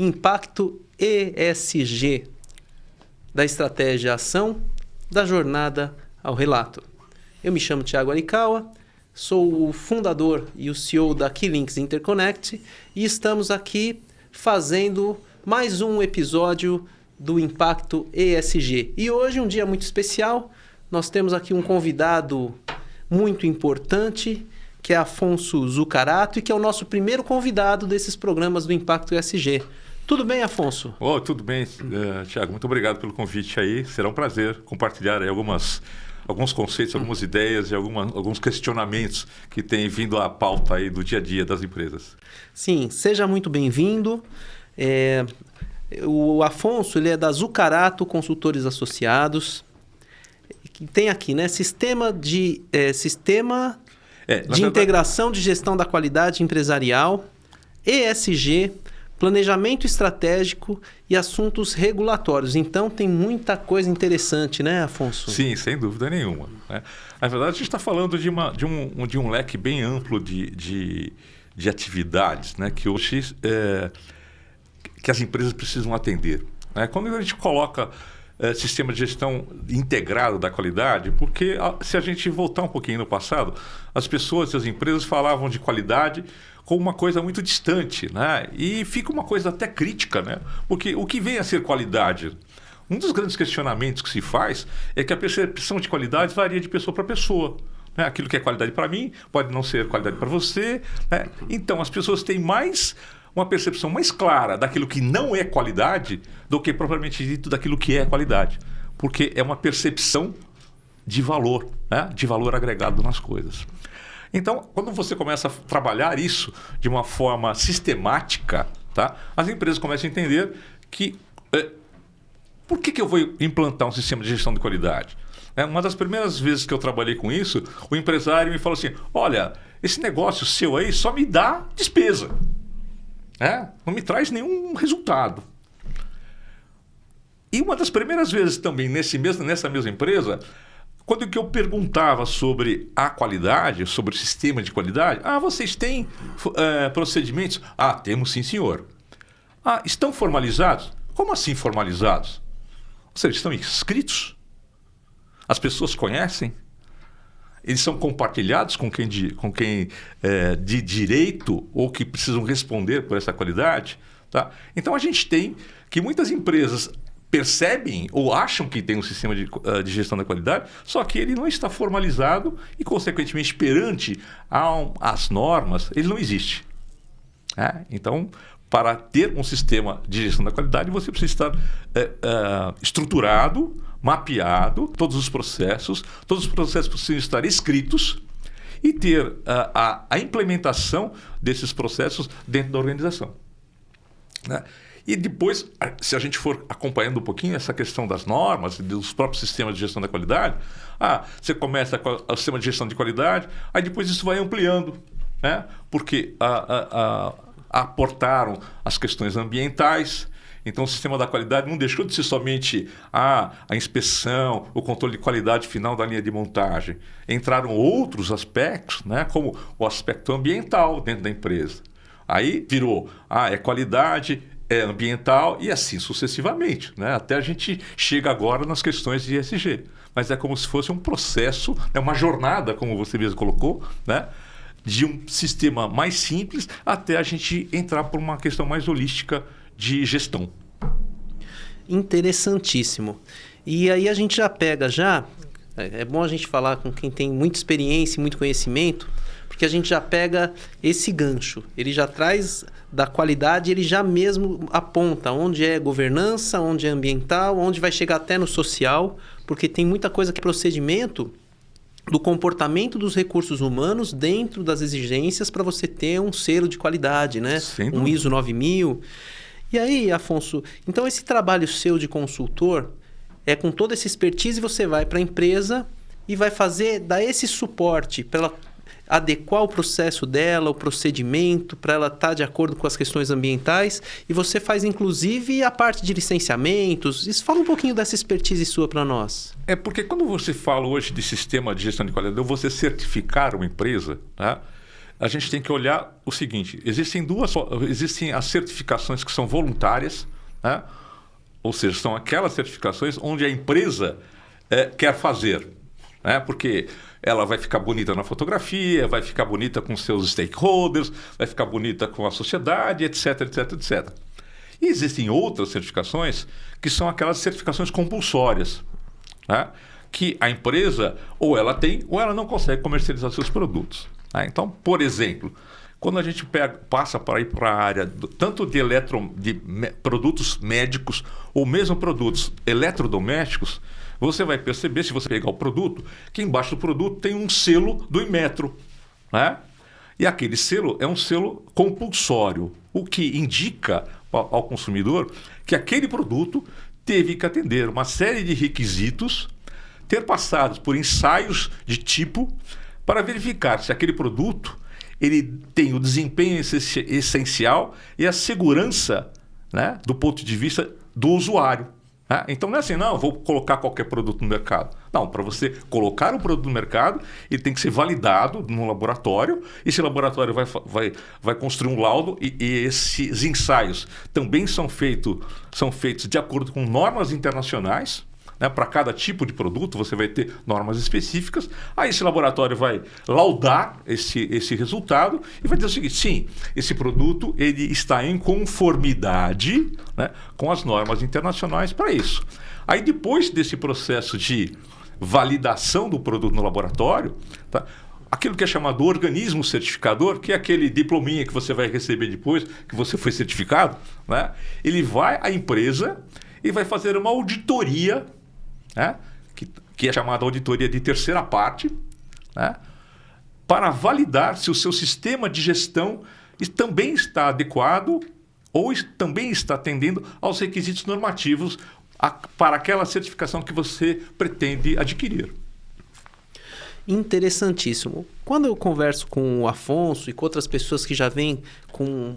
impacto ESG, da estratégia à ação, da jornada ao relato. Eu me chamo Thiago Arikawa, sou o fundador e o CEO da Keylinks Interconnect e estamos aqui fazendo mais um episódio do Impacto ESG. E hoje, um dia muito especial, nós temos aqui um convidado muito importante, que é Afonso Zucarato, e que é o nosso primeiro convidado desses programas do Impacto ESG. Tudo bem, Afonso? Tudo bem, Thiago. Muito obrigado pelo convite aí. Será um prazer compartilhar aí alguns conceitos, algumas ideias e alguns questionamentos que têm vindo à pauta aí do dia a dia das empresas. Sim, seja muito bem-vindo. O Afonso, ele é da Zucarato Consultores Associados. Tem aqui, né? Sistema de integração de gestão da qualidade empresarial, ESG, planejamento estratégico e assuntos regulatórios. Então, tem muita coisa interessante, né, Afonso? Sim, sem dúvida nenhuma, né? Na verdade, a gente está falando de um leque bem amplo de atividades, né, que hoje que as empresas precisam atender, né? Quando a gente coloca sistema de gestão integrado da qualidade, porque se a gente voltar um pouquinho no passado, as pessoas e as empresas falavam de qualidade como uma coisa muito distante, né? E fica uma coisa até crítica, né? Porque o que vem a ser qualidade? Um dos grandes questionamentos que se faz é que a percepção de qualidade varia de pessoa para pessoa, né? Aquilo que é qualidade para mim pode não ser qualidade para você, né? Então, as pessoas têm uma percepção mais clara daquilo que não é qualidade do que propriamente dito daquilo que é qualidade. Porque é uma percepção de valor, né? De valor agregado nas coisas. Então, quando você começa a trabalhar isso de uma forma sistemática, tá? As empresas começam a entender que por que eu vou implantar um sistema de gestão de qualidade? Uma das primeiras vezes que eu trabalhei com isso, o empresário me falou assim: olha, esse negócio seu aí só me dá despesa. Não me traz nenhum resultado. E uma das primeiras vezes também nessa mesma empresa, quando que eu perguntava sobre a qualidade, sobre o sistema de qualidade, vocês têm procedimentos? Temos sim, senhor. Estão formalizados? Como assim formalizados? Ou seja, estão inscritos? As pessoas conhecem? Eles são compartilhados com quem de direito ou que precisam responder por essa qualidade, tá? Então a gente tem que muitas empresas percebem ou acham que tem um sistema de gestão da qualidade, só que ele não está formalizado e, consequentemente, perante as normas, ele não existe. Então, para ter um sistema de gestão da qualidade, você precisa estar estruturado, mapeado, todos os processos precisam estar escritos e ter a implementação desses processos dentro da organização, né? E depois, se a gente for acompanhando um pouquinho essa questão das normas e dos próprios sistemas de gestão da qualidade, você começa com o sistema de gestão de qualidade, aí depois isso vai ampliando, né? Porque aportaram as questões ambientais. Então, o sistema da qualidade não deixou de ser somente a inspeção, o controle de qualidade final da linha de montagem. Entraram outros aspectos, né, como o aspecto ambiental dentro da empresa. Aí virou, é qualidade, é ambiental e assim sucessivamente, né? Até a gente chega agora nas questões de ESG. Mas é como se fosse um processo, uma jornada, como você mesmo colocou, né? De um sistema mais simples até a gente entrar por uma questão mais holística de gestão. Interessantíssimo. E aí a gente já pega é bom a gente falar com quem tem muita experiência e muito conhecimento, porque a gente já pega esse gancho. Ele já traz da qualidade, ele já mesmo aponta onde é governança, onde é ambiental, onde vai chegar até no social, porque tem muita coisa que é procedimento do comportamento dos recursos humanos dentro das exigências para você ter um selo de qualidade, né? Um ISO 9000. E aí, Afonso, então esse trabalho seu de consultor com toda essa expertise, você vai para a empresa e vai dar esse suporte para ela adequar o processo dela, o procedimento, para ela estar de acordo com as questões ambientais, e você faz inclusive a parte de licenciamentos. Isso, fala um pouquinho dessa expertise sua para nós. Porque quando você fala hoje de sistema de gestão de qualidade, ou você certificar uma empresa, né, a gente tem que olhar o seguinte: existem as certificações que são voluntárias, né? Ou seja, são aquelas certificações onde a empresa quer fazer, né? Porque ela vai ficar bonita na fotografia, vai ficar bonita com seus stakeholders, vai ficar bonita com a sociedade, etc, etc, etc. E existem outras certificações que são aquelas certificações compulsórias, né? Que a empresa ou ela tem ou ela não consegue comercializar seus produtos. Então, por exemplo, quando a gente passa para ir para a área tanto de produtos médicos ou mesmo produtos eletrodomésticos, você vai perceber, se você pegar o produto, que embaixo do produto tem um selo do Inmetro, né? E aquele selo é um selo compulsório, o que indica ao consumidor que aquele produto teve que atender uma série de requisitos, ter passado por ensaios de tipo para verificar se aquele produto ele tem o desempenho essencial e a segurança, né, do ponto de vista do usuário. Né? Então não é assim, não, eu vou colocar qualquer produto no mercado. Não, para você colocar um produto no mercado, ele tem que ser validado num laboratório. Esse laboratório vai construir um laudo e esses ensaios também são feitos de acordo com normas internacionais. Né? Para cada tipo de produto você vai ter normas específicas. Aí esse laboratório vai laudar esse resultado e vai dizer o seguinte: sim, esse produto ele está em conformidade, né, com as normas internacionais para isso. Aí depois desse processo de validação do produto no laboratório, tá, aquilo que é chamado organismo certificador, que é aquele diplominha que você vai receber depois que você foi certificado, né, ele vai à empresa e vai fazer uma auditoria, né, que é chamada auditoria de terceira parte, né, para validar se o seu sistema de gestão também está adequado ou também está atendendo aos requisitos normativos para aquela certificação que você pretende adquirir. Interessantíssimo. Quando eu converso com o Afonso e com outras pessoas que já vêm com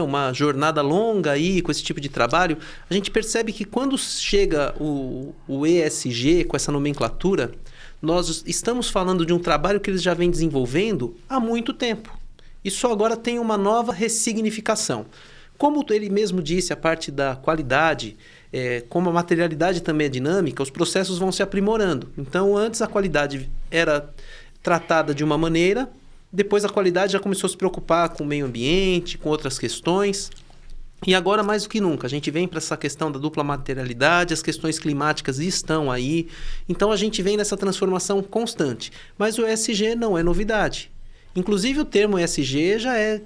uma jornada longa aí com esse tipo de trabalho, a gente percebe que quando chega o ESG com essa nomenclatura, nós estamos falando de um trabalho que eles já vêm desenvolvendo há muito tempo. E só agora tem uma nova ressignificação. Como ele mesmo disse, a parte da qualidade, como a materialidade também é dinâmica, os processos vão se aprimorando. Então, antes a qualidade era tratada de uma maneira, depois a qualidade já começou a se preocupar com o meio ambiente, com outras questões. E agora, mais do que nunca, a gente vem para essa questão da dupla materialidade, as questões climáticas estão aí. Então, a gente vem nessa transformação constante. Mas o ESG não é novidade. Inclusive, o termo ESG já é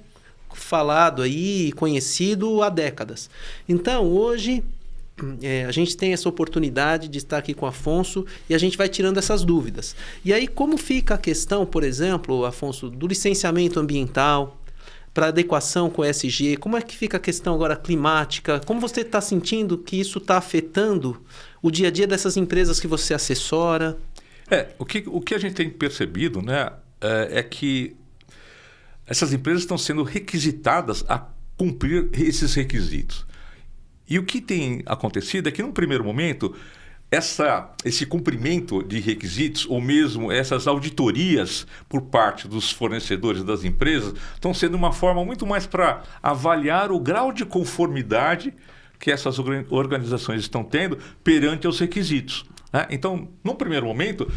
falado aí, conhecido há décadas. Então, hoje, a gente tem essa oportunidade de estar aqui com o Afonso e a gente vai tirando essas dúvidas. E aí, como fica a questão, por exemplo, Afonso, do licenciamento ambiental para adequação com o ESG? Como é que fica a questão agora climática? Como você está sentindo que isso está afetando o dia a dia dessas empresas que você assessora? O que a gente tem percebido, né, é que essas empresas estão sendo requisitadas a cumprir esses requisitos. E o que tem acontecido é que, num primeiro momento, esse cumprimento de requisitos, ou mesmo essas auditorias por parte dos fornecedores das empresas, estão sendo uma forma muito mais para avaliar o grau de conformidade que essas organizações estão tendo perante os requisitos. Então, num primeiro momento,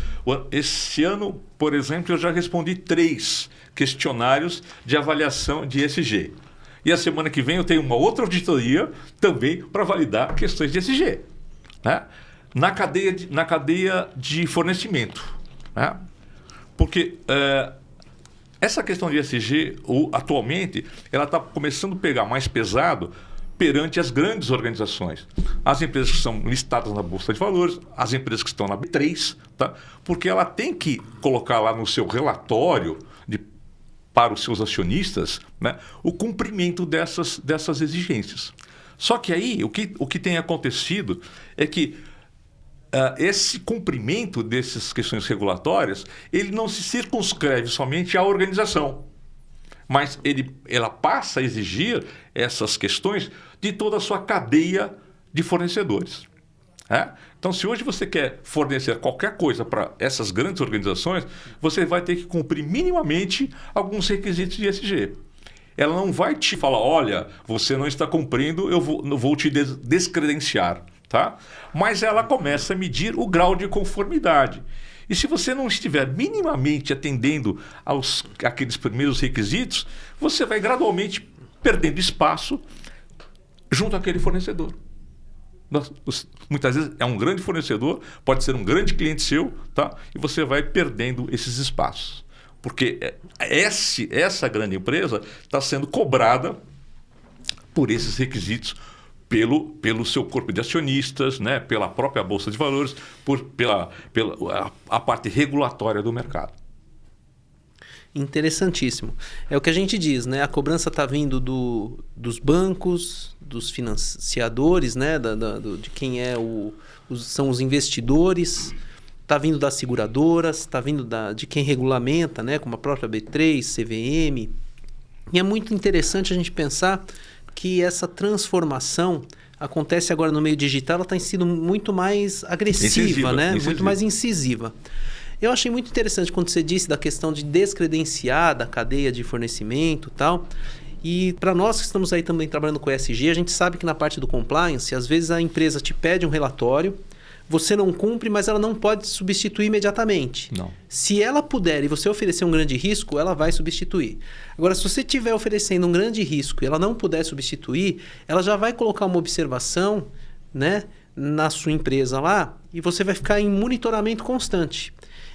esse ano, por exemplo, eu já respondi 3 questionários de avaliação de ESG. E a semana que vem eu tenho uma outra auditoria também para validar questões de ESG, né? Na cadeia de fornecimento. Né? Porque essa questão de ESG, atualmente, ela está começando a pegar mais pesado perante as grandes organizações. As empresas que são listadas na Bolsa de Valores, as empresas que estão na B3, tá? Porque ela tem que colocar lá no seu relatório para os seus acionistas, né, o cumprimento dessas exigências. Só que aí, o que tem acontecido é que esse cumprimento dessas questões regulatórias, ele não se circunscreve somente à organização, mas ela passa a exigir essas questões de toda a sua cadeia de fornecedores. né? Então, se hoje você quer fornecer qualquer coisa para essas grandes organizações, você vai ter que cumprir minimamente alguns requisitos de ESG. Ela não vai te falar, olha, você não está cumprindo, eu vou te descredenciar. Tá? Mas ela começa a medir o grau de conformidade. E se você não estiver minimamente atendendo àqueles primeiros requisitos, você vai gradualmente perdendo espaço junto àquele fornecedor. Muitas vezes é um grande fornecedor, pode ser um grande cliente seu, tá? E você vai perdendo esses espaços. Porque essa grande empresa está sendo cobrada por esses requisitos pelo seu corpo de acionistas, né? Pela própria Bolsa de Valores, pela parte regulatória do mercado. Interessantíssimo. É o que a gente diz, né? A cobrança está vindo dos bancos, dos financiadores, né? De quem são os investidores, está vindo das seguradoras, está vindo de quem regulamenta, né? Como a própria B3, CVM. E é muito interessante a gente pensar que essa transformação acontece agora no meio digital, ela está sendo muito mais agressiva, né? Muito mais incisiva. Eu achei muito interessante quando você disse da questão de descredenciar da cadeia de fornecimento e tal. E para nós que estamos aí também trabalhando com ESG, a gente sabe que na parte do compliance, às vezes a empresa te pede um relatório, você não cumpre, mas ela não pode substituir imediatamente. Não. Se ela puder e você oferecer um grande risco, ela vai substituir. Agora, se você estiver oferecendo um grande risco e ela não puder substituir, ela já vai colocar uma observação, né, na sua empresa lá e você vai ficar em monitoramento constante.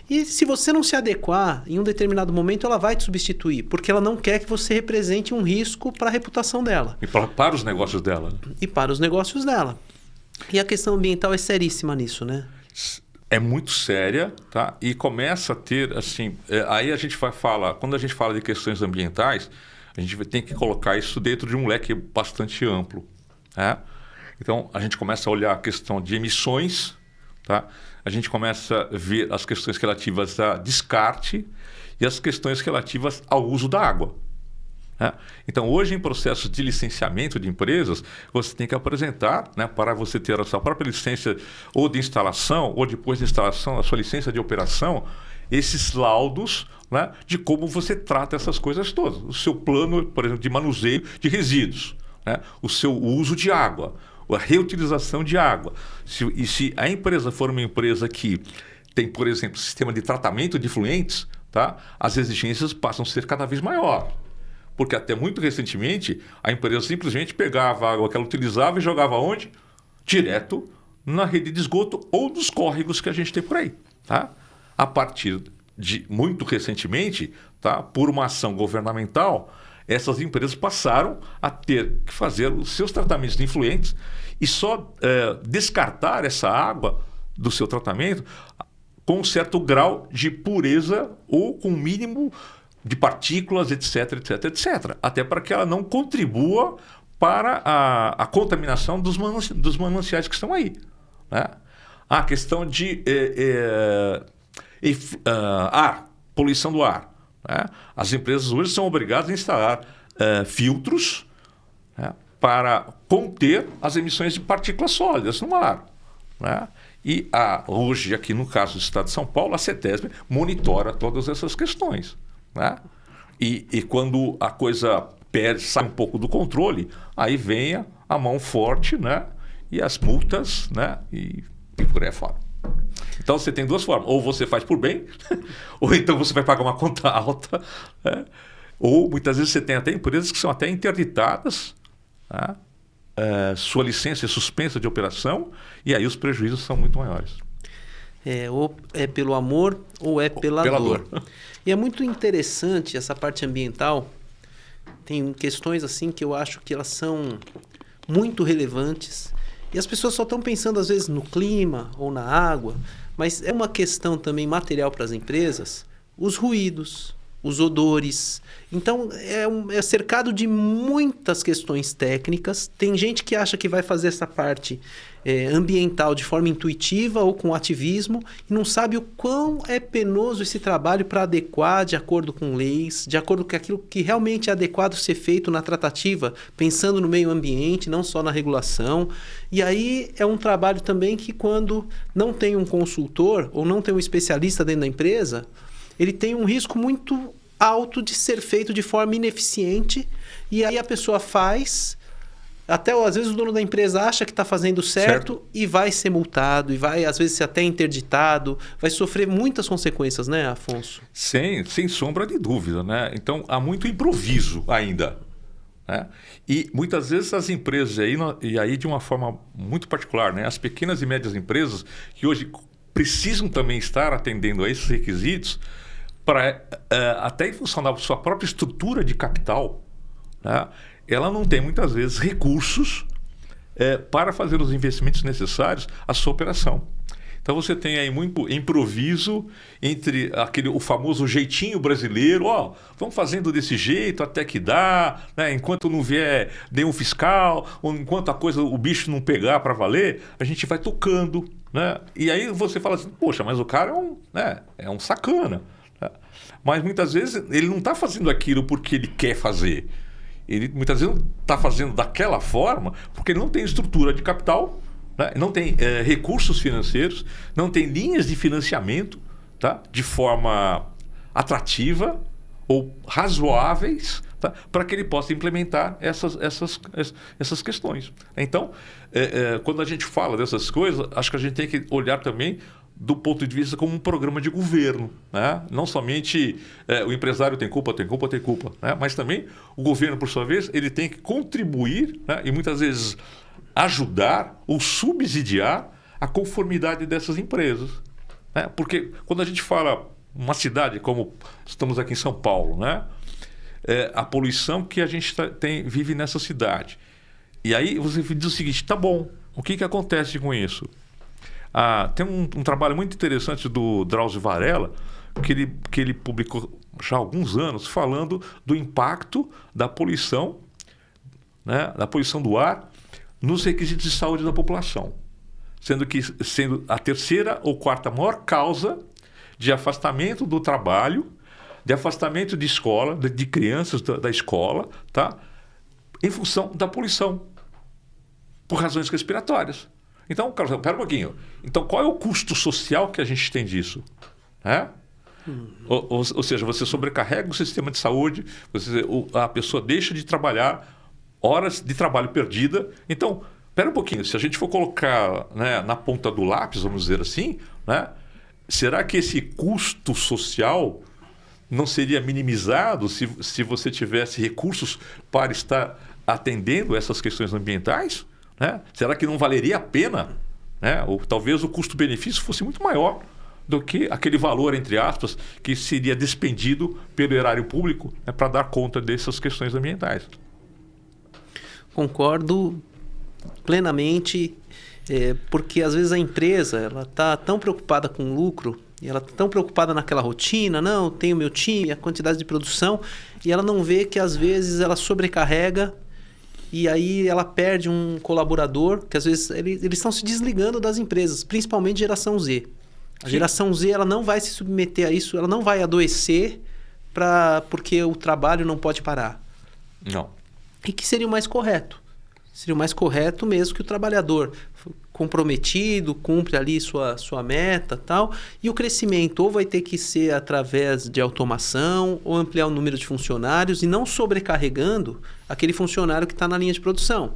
E se você não se adequar, em um determinado momento ela vai te substituir, porque ela não quer que você represente um risco para a reputação dela. E para os negócios dela. E para os negócios dela. E a questão ambiental é seríssima nisso, né? É muito séria, tá? E começa a ter, assim... aí a gente fala... Quando a gente fala de questões ambientais, a gente tem que colocar isso dentro de um leque bastante amplo, né? Então, a gente começa a olhar a questão de emissões, tá? A gente começa a ver as questões relativas a descarte e as questões relativas ao uso da água. Então, hoje, em processos de licenciamento de empresas, você tem que apresentar, né, para você ter a sua própria licença ou de instalação, ou depois de instalação, a sua licença de operação, esses laudos, né, de como você trata essas coisas todas. O seu plano, por exemplo, de manuseio de resíduos, né, o seu uso de água, a reutilização de água. Se a empresa for uma empresa que tem, por exemplo, sistema de tratamento de efluentes, tá, as exigências passam a ser cada vez maiores. Porque até muito recentemente, a empresa simplesmente pegava a água que ela utilizava e jogava onde? Direto na rede de esgoto ou nos córregos que a gente tem por aí. Tá? A partir de muito recentemente, tá, por uma ação governamental, essas empresas passaram a ter que fazer os seus tratamentos de efluentes e só descartar essa água do seu tratamento com um certo grau de pureza ou com um mínimo de partículas, etc, etc, etc. Até para que ela não contribua para a contaminação dos mananciais que estão aí. Né? A questão de ar, poluição do ar. Né? As empresas hoje são obrigadas a instalar filtros, né, para conter as emissões de partículas sólidas no ar. Né? E hoje, aqui no caso do Estado de São Paulo, a CETESB monitora todas essas questões. Né? E quando a coisa sai um pouco do controle, aí vem a mão forte, né? E as multas, né? E por aí fora. Então você tem duas formas: ou você faz por bem, ou então você vai pagar uma conta alta, né? Ou muitas vezes você tem até empresas que são até interditadas, né? Sua licença é suspensa de operação, e aí os prejuízos são muito maiores. Ou é pelo amor ou é pela dor. E é muito interessante essa parte ambiental. Tem questões assim que eu acho que elas são muito relevantes. E as pessoas só estão pensando às vezes no clima ou na água. Mas é uma questão também material para as empresas. Os ruídos, os odores. Então, é cercado de muitas questões técnicas. Tem gente que acha que vai fazer essa parte ambiental de forma intuitiva ou com ativismo e não sabe o quão é penoso esse trabalho para adequar de acordo com leis, de acordo com aquilo que realmente é adequado ser feito na tratativa, pensando no meio ambiente, não só na regulação. E aí é um trabalho também que, quando não tem um consultor ou não tem um especialista dentro da empresa, ele tem um risco muito alto de ser feito de forma ineficiente, e aí a pessoa faz, até às vezes o dono da empresa acha que está fazendo certo e vai ser multado, e vai às vezes ser até interditado, vai sofrer muitas consequências, né, Afonso? Sem sombra de dúvida, né? Então há muito improviso ainda, né? E muitas vezes as empresas, e aí de uma forma muito particular, né? As pequenas e médias empresas que hoje precisam também estar atendendo a esses requisitos, até em função da sua própria estrutura de capital, né? Ela não tem muitas vezes recursos para fazer os investimentos necessários à sua operação. Então você tem aí muito improviso entre o famoso jeitinho brasileiro, vamos fazendo desse jeito até que dá, né? Enquanto não vier nenhum fiscal, ou enquanto o bicho não pegar para valer, a gente vai tocando, né? E aí você fala assim, poxa, mas o cara é um sacana. Mas muitas vezes ele não está fazendo aquilo porque ele quer fazer. Ele muitas vezes não está fazendo daquela forma porque ele não tem estrutura de capital, né? Não tem recursos financeiros, não tem linhas de financiamento, tá? De forma atrativa ou razoáveis, tá? Para que ele possa implementar essas questões. Então, quando a gente fala dessas coisas, acho que a gente tem que olhar também do ponto de vista como um programa de governo, né? Não somente o empresário tem culpa, né? Mas também o governo, por sua vez, ele tem que contribuir, né? E muitas vezes ajudar ou subsidiar a conformidade dessas empresas, né? Porque quando a gente fala uma cidade como estamos aqui em São Paulo, né? A poluição que a gente vive nessa cidade. E aí você diz o seguinte, tá bom, o que acontece com isso? Tem um trabalho muito interessante do Drauzio Varela, que ele publicou já há alguns anos, falando do impacto da poluição, né, da poluição do ar nos requisitos de saúde da população, sendo a terceira ou quarta maior causa de afastamento do trabalho, de afastamento de escola, de crianças da escola, tá, em função da poluição, por razões respiratórias. Então, Carlos, espera um pouquinho. Então, qual é o custo social que a gente tem disso? Ou seja, você sobrecarrega o sistema de saúde, a pessoa deixa de trabalhar, horas de trabalho perdida. Então, espera um pouquinho. Se a gente for colocar, né, na ponta do lápis, vamos dizer assim, né, será que esse custo social não seria minimizado se você tivesse recursos para estar atendendo essas questões ambientais? Né? Será que não valeria a pena? Né? Ou talvez o custo-benefício fosse muito maior do que aquele valor, entre aspas, que seria despendido pelo erário público, né, para dar conta dessas questões ambientais. Concordo plenamente, porque às vezes a empresa está tão preocupada com o lucro, e ela está tão preocupada naquela rotina, não, tenho meu time, a quantidade de produção, e ela não vê que às vezes ela sobrecarrega. E aí ela perde um colaborador, que às vezes eles estão se desligando das empresas, principalmente geração Z. A geração Z ela não vai se submeter a isso, ela não vai adoecer porque o trabalho não pode parar. Não. E que seria o mais correto? Seria o mais correto mesmo que o trabalhador comprometido, cumpre ali sua meta, tal, e o crescimento ou vai ter que ser através de automação ou ampliar o número de funcionários e não sobrecarregando aquele funcionário que está na linha de produção.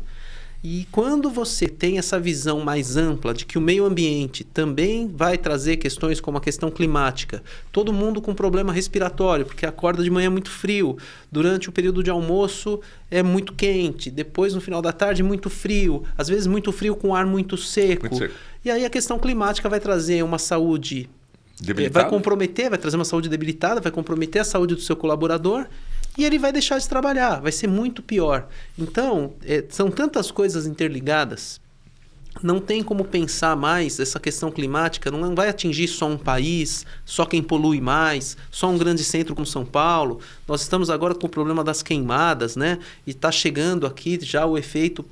E quando você tem essa visão mais ampla de que o meio ambiente também vai trazer questões como a questão climática, todo mundo com problema respiratório, porque acorda de manhã muito frio, durante o período de almoço é muito quente, depois no final da tarde muito frio, às vezes muito frio com ar muito seco. Muito seco. E aí a questão climática vai trazer uma saúde debilitada, vai trazer uma saúde debilitada, vai comprometer a saúde do seu colaborador, e ele vai deixar de trabalhar, vai ser muito pior. Então, são tantas coisas interligadas. não tem como pensar mais essa questão climática, não vai atingir só um país, só quem polui mais, só um grande centro como São Paulo. Nós estamos agora com o problema das queimadas, né? E está chegando aqui já o efeito...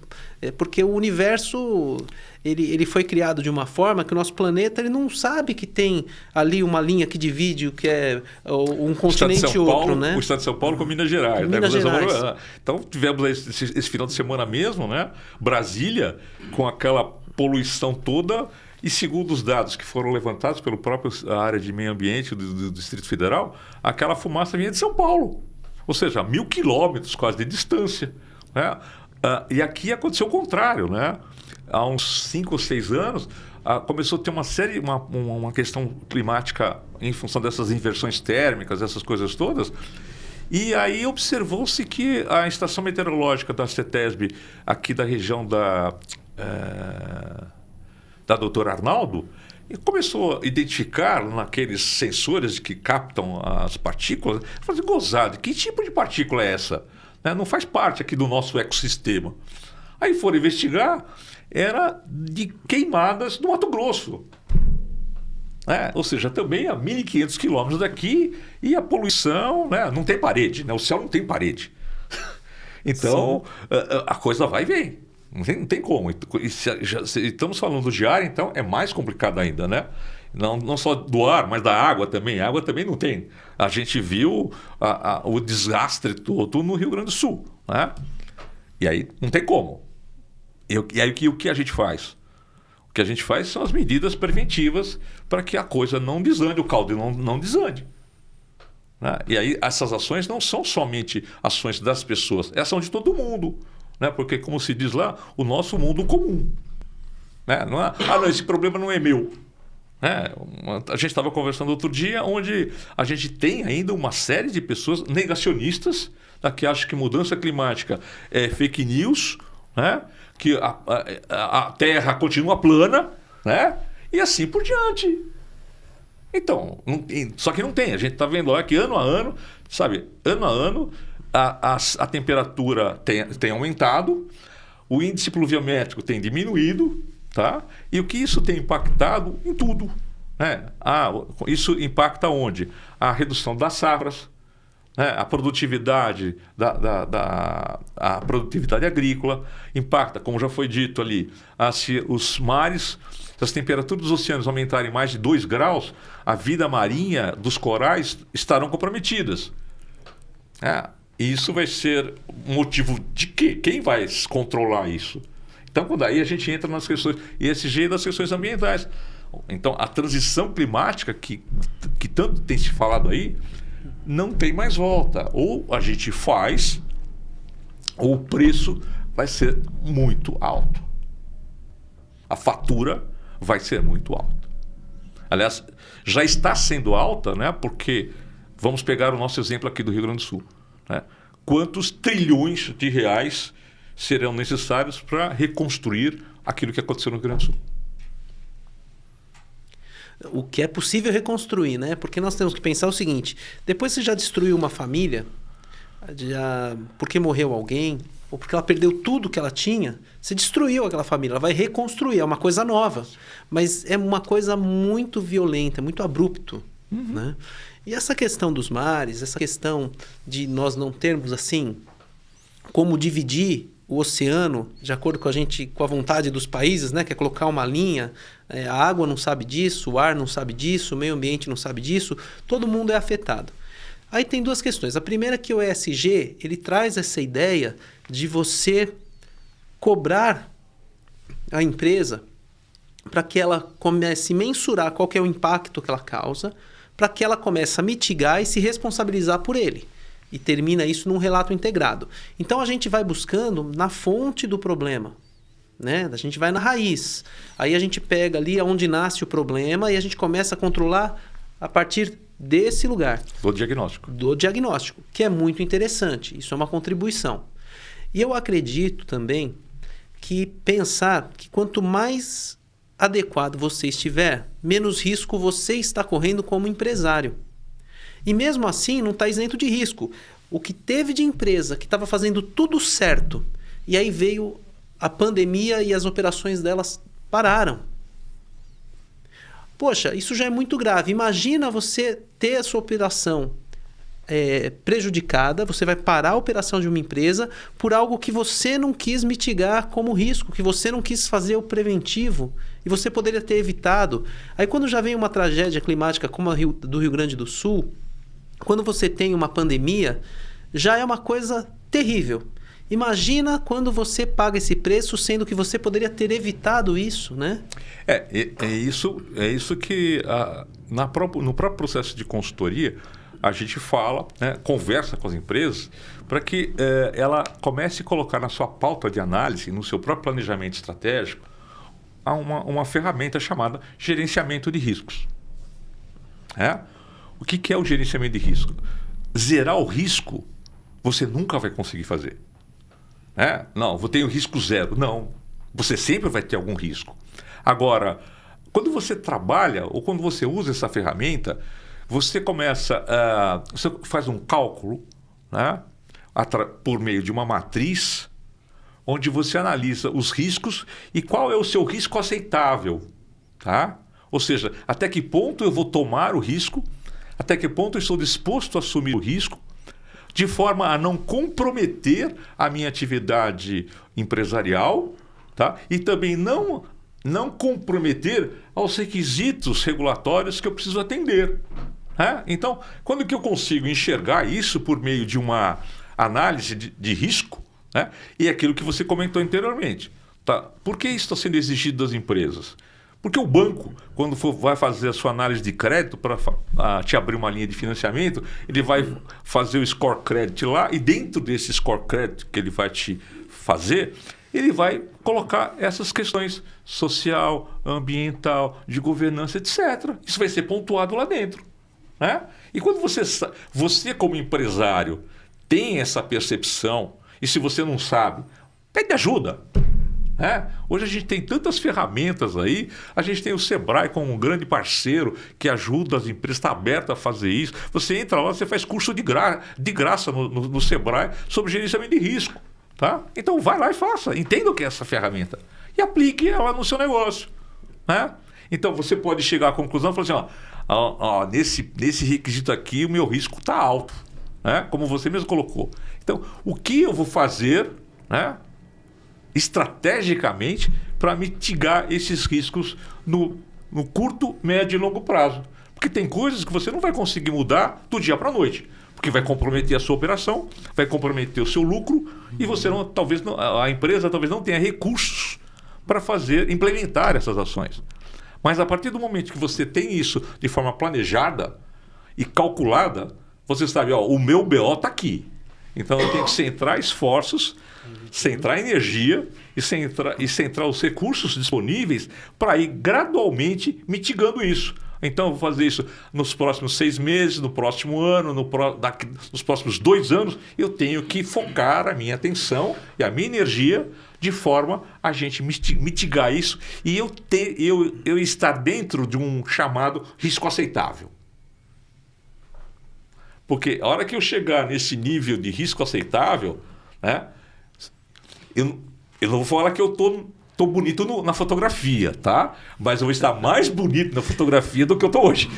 porque o universo ele foi criado de uma forma que o nosso planeta ele não sabe que tem ali uma linha que divide o que é um continente e outro, né? O estado de São Paulo com Minas Gerais. Minas Gerais. Então tivemos esse final de semana mesmo, né? Brasília, com aquela poluição toda, e segundo os dados que foram levantados pelo próprio área de meio ambiente do Distrito Federal, aquela fumaça vinha de São Paulo. Ou seja, 1.000 quilômetros quase de distância, né? E aqui aconteceu o contrário, né? Há uns 5 ou 6 anos, começou a ter uma questão climática em função dessas inversões térmicas, essas coisas todas. E aí observou-se que a estação meteorológica da CETESB, aqui da região da doutora Arnaldo, começou a identificar naqueles sensores que captam as partículas, fazer gozado, que tipo de partícula é essa? Não faz parte aqui do nosso ecossistema. Aí foram investigar, era de queimadas do Mato Grosso. Ou seja, também a 1.500 quilômetros daqui, e a poluição, né? Não tem parede, né? O céu não tem parede. Então, a coisa vai e vem. Não tem como. E se estamos falando de ar, então é mais complicado ainda, né? Não só do ar, mas da água também. A água também não tem. A gente viu o desastre todo no Rio Grande do Sul, né? E aí não tem como. E aí o que a gente faz? O que a gente faz são as medidas preventivas para que a coisa não desande, o caldo não desande. Né? E aí essas ações não são somente ações das pessoas, é ação de todo mundo. Né? Porque, como se diz lá, o nosso mundo comum. Né? Não é, não, esse problema não é meu. A gente estava conversando outro dia, onde a gente tem ainda uma série de pessoas negacionistas, que acham que mudança climática é fake news, né? Que a Terra continua plana, né? E assim por diante. Então, só que não tem. A gente está vendo lá que ano a ano, a temperatura tem aumentado, o índice pluviométrico tem diminuído, tá? E o que isso tem impactado em tudo, né? Isso impacta onde? A redução das safras, né? A produtividade a produtividade agrícola, impacta, como já foi dito ali, se os mares, se as temperaturas dos oceanos aumentarem mais de 2 graus, a vida marinha dos corais estarão comprometidas. E isso vai ser motivo de quê? Quem vai controlar isso? Então, quando aí a gente entra nas questões ESG e das questões ambientais. Então, a transição climática, que tanto tem se falado aí, não tem mais volta. Ou a gente faz, ou o preço vai ser muito alto. A fatura vai ser muito alta. Aliás, já está sendo alta, né? Porque, vamos pegar o nosso exemplo aqui do Rio Grande do Sul. Né? Quantos trilhões de reais serão necessários para reconstruir aquilo que aconteceu no Rio Grande do Sul? O que é possível reconstruir, né? Porque nós temos que pensar o seguinte: depois você já destruiu uma família, porque morreu alguém, ou porque ela perdeu tudo que ela tinha, você destruiu aquela família, ela vai reconstruir, é uma coisa nova. Mas é uma coisa muito violenta, muito abrupto. Né? E essa questão dos mares, essa questão de nós não termos assim como dividir o oceano de acordo com a vontade dos países, né? Que é colocar uma linha, a água não sabe disso, o ar não sabe disso, o meio ambiente não sabe disso, todo mundo é afetado. Aí tem duas questões. A primeira é que o ESG, ele traz essa ideia de você cobrar a empresa para que ela comece a mensurar qual que é o impacto que ela causa, para que ela comece a mitigar e se responsabilizar por ele. E termina isso num relato integrado. Então a gente vai buscando na fonte do problema, né? A gente vai na raiz. Aí a gente pega ali onde nasce o problema e a gente começa a controlar a partir desse lugar. Do diagnóstico. Do diagnóstico, que é muito interessante. Isso é uma contribuição. E eu acredito também que pensar que quanto mais adequado você estiver, menos risco você está correndo como empresário. E mesmo assim não está isento de risco. O que teve de empresa que estava fazendo tudo certo, e aí veio a pandemia e as operações delas pararam. Poxa, isso já é muito grave. Imagina você ter a sua operação prejudicada, você vai parar a operação de uma empresa por algo que você não quis mitigar como risco, que você não quis fazer o preventivo e você poderia ter evitado. Aí quando já vem uma tragédia climática como a do Rio Grande do Sul, quando você tem uma pandemia, já é uma coisa terrível. Imagina quando você paga esse preço, sendo que você poderia ter evitado isso, né? É isso que no próprio processo de consultoria a gente fala, né, conversa com as empresas para que ela comece a colocar na sua pauta de análise, no seu próprio planejamento estratégico, uma ferramenta chamada gerenciamento de riscos. O que é o gerenciamento de risco? Zerar o risco você nunca vai conseguir fazer. Não, vou ter o risco zero. Não, você sempre vai ter algum risco. Agora, quando você trabalha ou quando você usa essa ferramenta, você você faz um cálculo, né, por meio de uma matriz, onde você analisa os riscos e qual é o seu risco aceitável. Tá? Ou seja, até que ponto eu vou tomar o risco, até que ponto eu estou disposto a assumir o risco, de forma a não comprometer a minha atividade empresarial, tá? E também não comprometer aos requisitos regulatórios que eu preciso atender. Então, quando que eu consigo enxergar isso por meio de uma análise de risco, né? E aquilo que você comentou anteriormente. Tá? Por que isso está sendo exigido das empresas? Porque o banco, quando vai fazer a sua análise de crédito para te abrir uma linha de financiamento, ele vai fazer o score credit lá e dentro desse score credit que ele vai te fazer, ele vai colocar essas questões social, ambiental, de governança, etc. Isso vai ser pontuado lá dentro. Né? E quando você como empresário tem essa percepção, e se você não sabe, pede ajuda. Hoje a gente tem tantas ferramentas aí, a gente tem o Sebrae como um grande parceiro que ajuda as empresas, está aberto a fazer isso. Você entra lá, você faz curso de graça no Sebrae sobre gerenciamento de risco. Tá? Então vai lá e faça, entenda o que é essa ferramenta e aplique ela no seu negócio. Né? Então você pode chegar à conclusão e falar assim, nesse requisito aqui o meu risco está alto, né? Como você mesmo colocou. Então o que eu vou fazer, né, estrategicamente para mitigar esses riscos no curto, médio e longo prazo? Porque tem coisas que você não vai conseguir mudar do dia para a noite, porque vai comprometer a sua operação, vai comprometer o seu lucro e a empresa talvez não tenha recursos para implementar essas ações. Mas a partir do momento que você tem isso de forma planejada e calculada, você sabe, o meu BO está aqui. Então eu tenho que centrar esforços, centrar energia e centrar os recursos disponíveis para ir gradualmente mitigando isso. Então eu vou fazer isso nos próximos 6 meses, no próximo ano, nos próximos 2 anos. Eu tenho que focar a minha atenção e a minha energia de forma a gente mitigar isso e eu estar dentro de um chamado risco aceitável. Porque a hora que eu chegar nesse nível de risco aceitável, né, eu não vou falar que eu tô bonito na fotografia, tá? Mas eu vou estar mais bonito na fotografia do que eu tô hoje.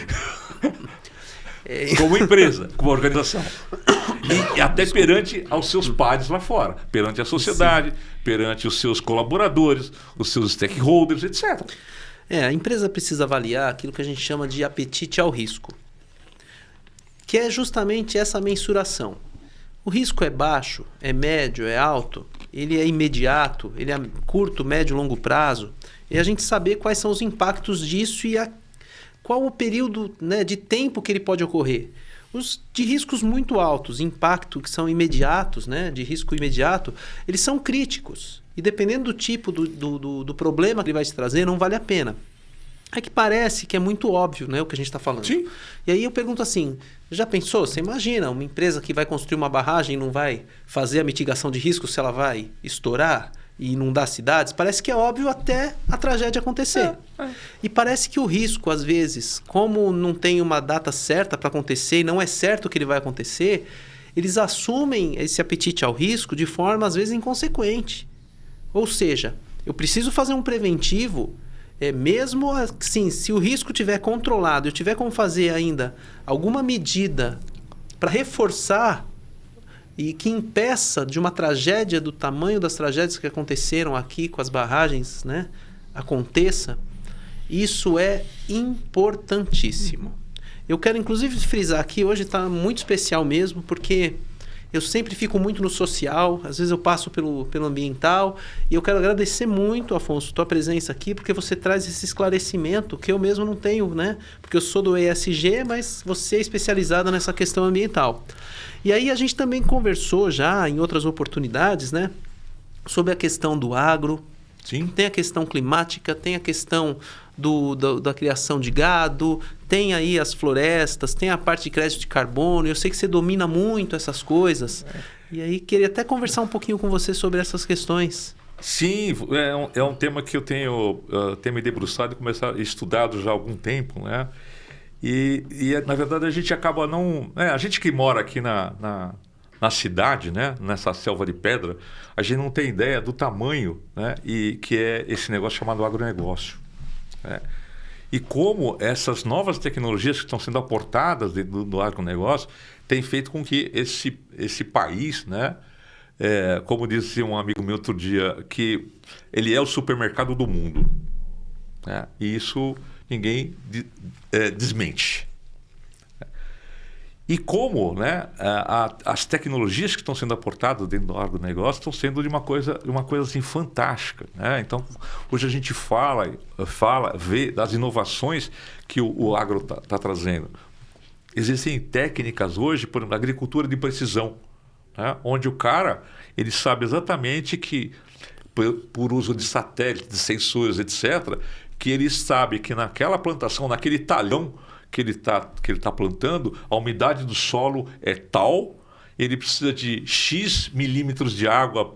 Como empresa, como organização. E até perante aos seus pares lá fora, perante a sociedade, perante os seus colaboradores, os seus stakeholders, etc. A empresa precisa avaliar aquilo que a gente chama de apetite ao risco, que é justamente essa mensuração. O risco é baixo, é médio, é alto, ele é imediato, ele é curto, médio, longo prazo, e a gente saber quais são os impactos disso e qual o período, né, de tempo que ele pode ocorrer. Os de riscos muito altos, impacto que são imediatos, né, de risco imediato, eles são críticos. E dependendo do tipo do problema que ele vai te trazer, não vale a pena. É que parece que é muito óbvio, né, o que a gente está falando. Sim. E aí eu pergunto assim, já pensou? Você imagina uma empresa que vai construir uma barragem e não vai fazer a mitigação de risco se ela vai estourar e inundar cidades? Parece que é óbvio até a tragédia acontecer. E parece que o risco, às vezes, como não tem uma data certa para acontecer e não é certo que ele vai acontecer, eles assumem esse apetite ao risco de forma, às vezes, inconsequente. Ou seja, Eu preciso fazer um preventivo, mesmo assim, se o risco estiver controlado, eu tiver como fazer ainda alguma medida para reforçar e que impeça de uma tragédia do tamanho das tragédias que aconteceram aqui com as barragens, né, aconteça, isso é importantíssimo. Eu quero inclusive frisar aqui, hoje está muito especial mesmo, porque eu sempre fico muito no social, às vezes eu passo pelo ambiental, e eu quero agradecer muito, Afonso, tua presença aqui, porque você traz esse esclarecimento que eu mesmo não tenho, né? Porque eu sou do ESG, mas você é especializada nessa questão ambiental. E aí a gente também conversou já em outras oportunidades, né? Sobre a questão do agro. Sim. Tem a questão climática, tem a questão da criação de gado, tem aí as florestas, tem a parte de crédito de carbono. Eu sei que você domina muito essas coisas. E aí queria até conversar um pouquinho com você sobre essas questões. Sim, é um tema que eu tenho me debruçado e estudado já há algum tempo, né? E na verdade a gente acaba não... a gente que mora aqui na cidade, né, nessa selva de pedra, a gente não tem ideia do tamanho, né, e que é esse negócio chamado agronegócio. Né? E como essas novas tecnologias que estão sendo aportadas dentro do agronegócio têm feito com que esse país, né, como disse um amigo meu outro dia, que ele é o supermercado do mundo. Né? E isso ninguém desmente. E como, né, as tecnologias que estão sendo aportadas dentro do agronegócio estão sendo de uma coisa assim, fantástica. Né? Então, hoje a gente vê das inovações que o agro está trazendo. Existem técnicas hoje, por exemplo, agricultura de precisão, né? Onde o cara ele sabe exatamente que, por uso de satélites, de sensores, etc., que ele sabe que naquela plantação, naquele talhão, que ele tá plantando, a umidade do solo é tal, ele precisa de X milímetros de água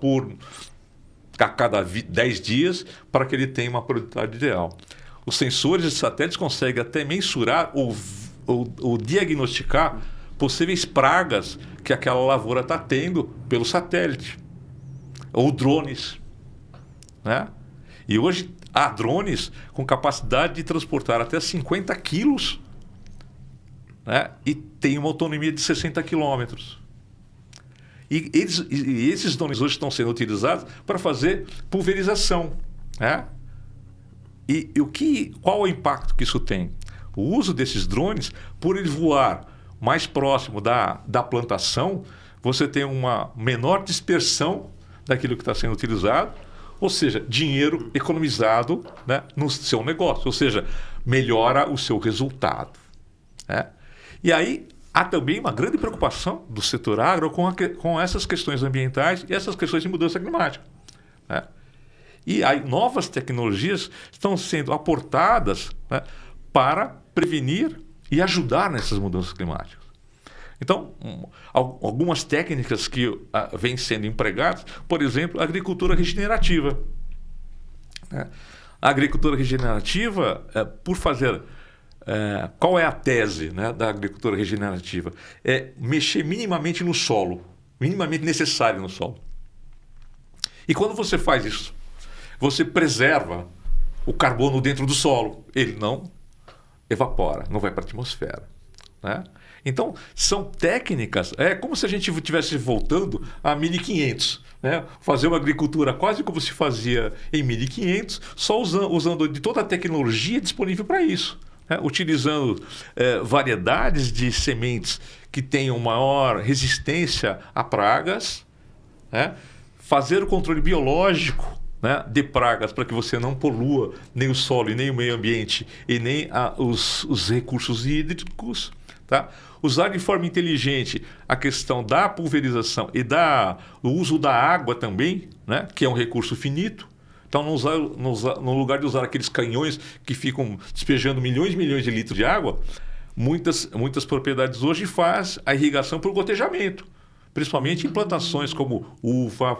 a cada 10 dias para que ele tenha uma produtividade ideal. Os sensores de satélites conseguem até mensurar ou diagnosticar possíveis pragas que aquela lavoura está tendo pelo satélite. Ou drones. Né? E hoje há drones com capacidade de transportar até 50 quilos, né? E tem uma autonomia de 60 quilômetros. E esses drones hoje estão sendo utilizados para fazer pulverização. Né? E qual o impacto que isso tem? O uso desses drones, por ele voar mais próximo da plantação, você tem uma menor dispersão daquilo que está sendo utilizado, ou seja, dinheiro economizado, né, no seu negócio, ou seja, melhora o seu resultado. Né? E aí há também uma grande preocupação do setor agro com essas questões ambientais e essas questões de mudança climática. Né? E aí novas tecnologias estão sendo aportadas, né, para prevenir e ajudar nessas mudanças climáticas. Então, algumas técnicas que vêm sendo empregadas, por exemplo, a agricultura regenerativa. Né? A agricultura regenerativa, por fazer... qual é a tese, né, da agricultura regenerativa? É mexer minimamente no solo, minimamente necessário no solo. E quando você faz isso, você preserva o carbono dentro do solo. Ele não evapora, não vai para a atmosfera. Né? Então, são técnicas, como se a gente estivesse voltando a 1500. Né? Fazer uma agricultura quase como se fazia em 1500, só usando de toda a tecnologia disponível para isso. Utilizando variedades de sementes que tenham maior resistência a pragas, né? Fazer o controle biológico, né, de pragas para que você não polua nem o solo e nem o meio ambiente e nem os recursos hídricos. Tá? Usar de forma inteligente a questão da pulverização e do uso da água também, né, que é um recurso finito. Então, no lugar de usar aqueles canhões que ficam despejando milhões e milhões de litros de água, muitas propriedades hoje fazem a irrigação por gotejamento, principalmente em plantações como uva,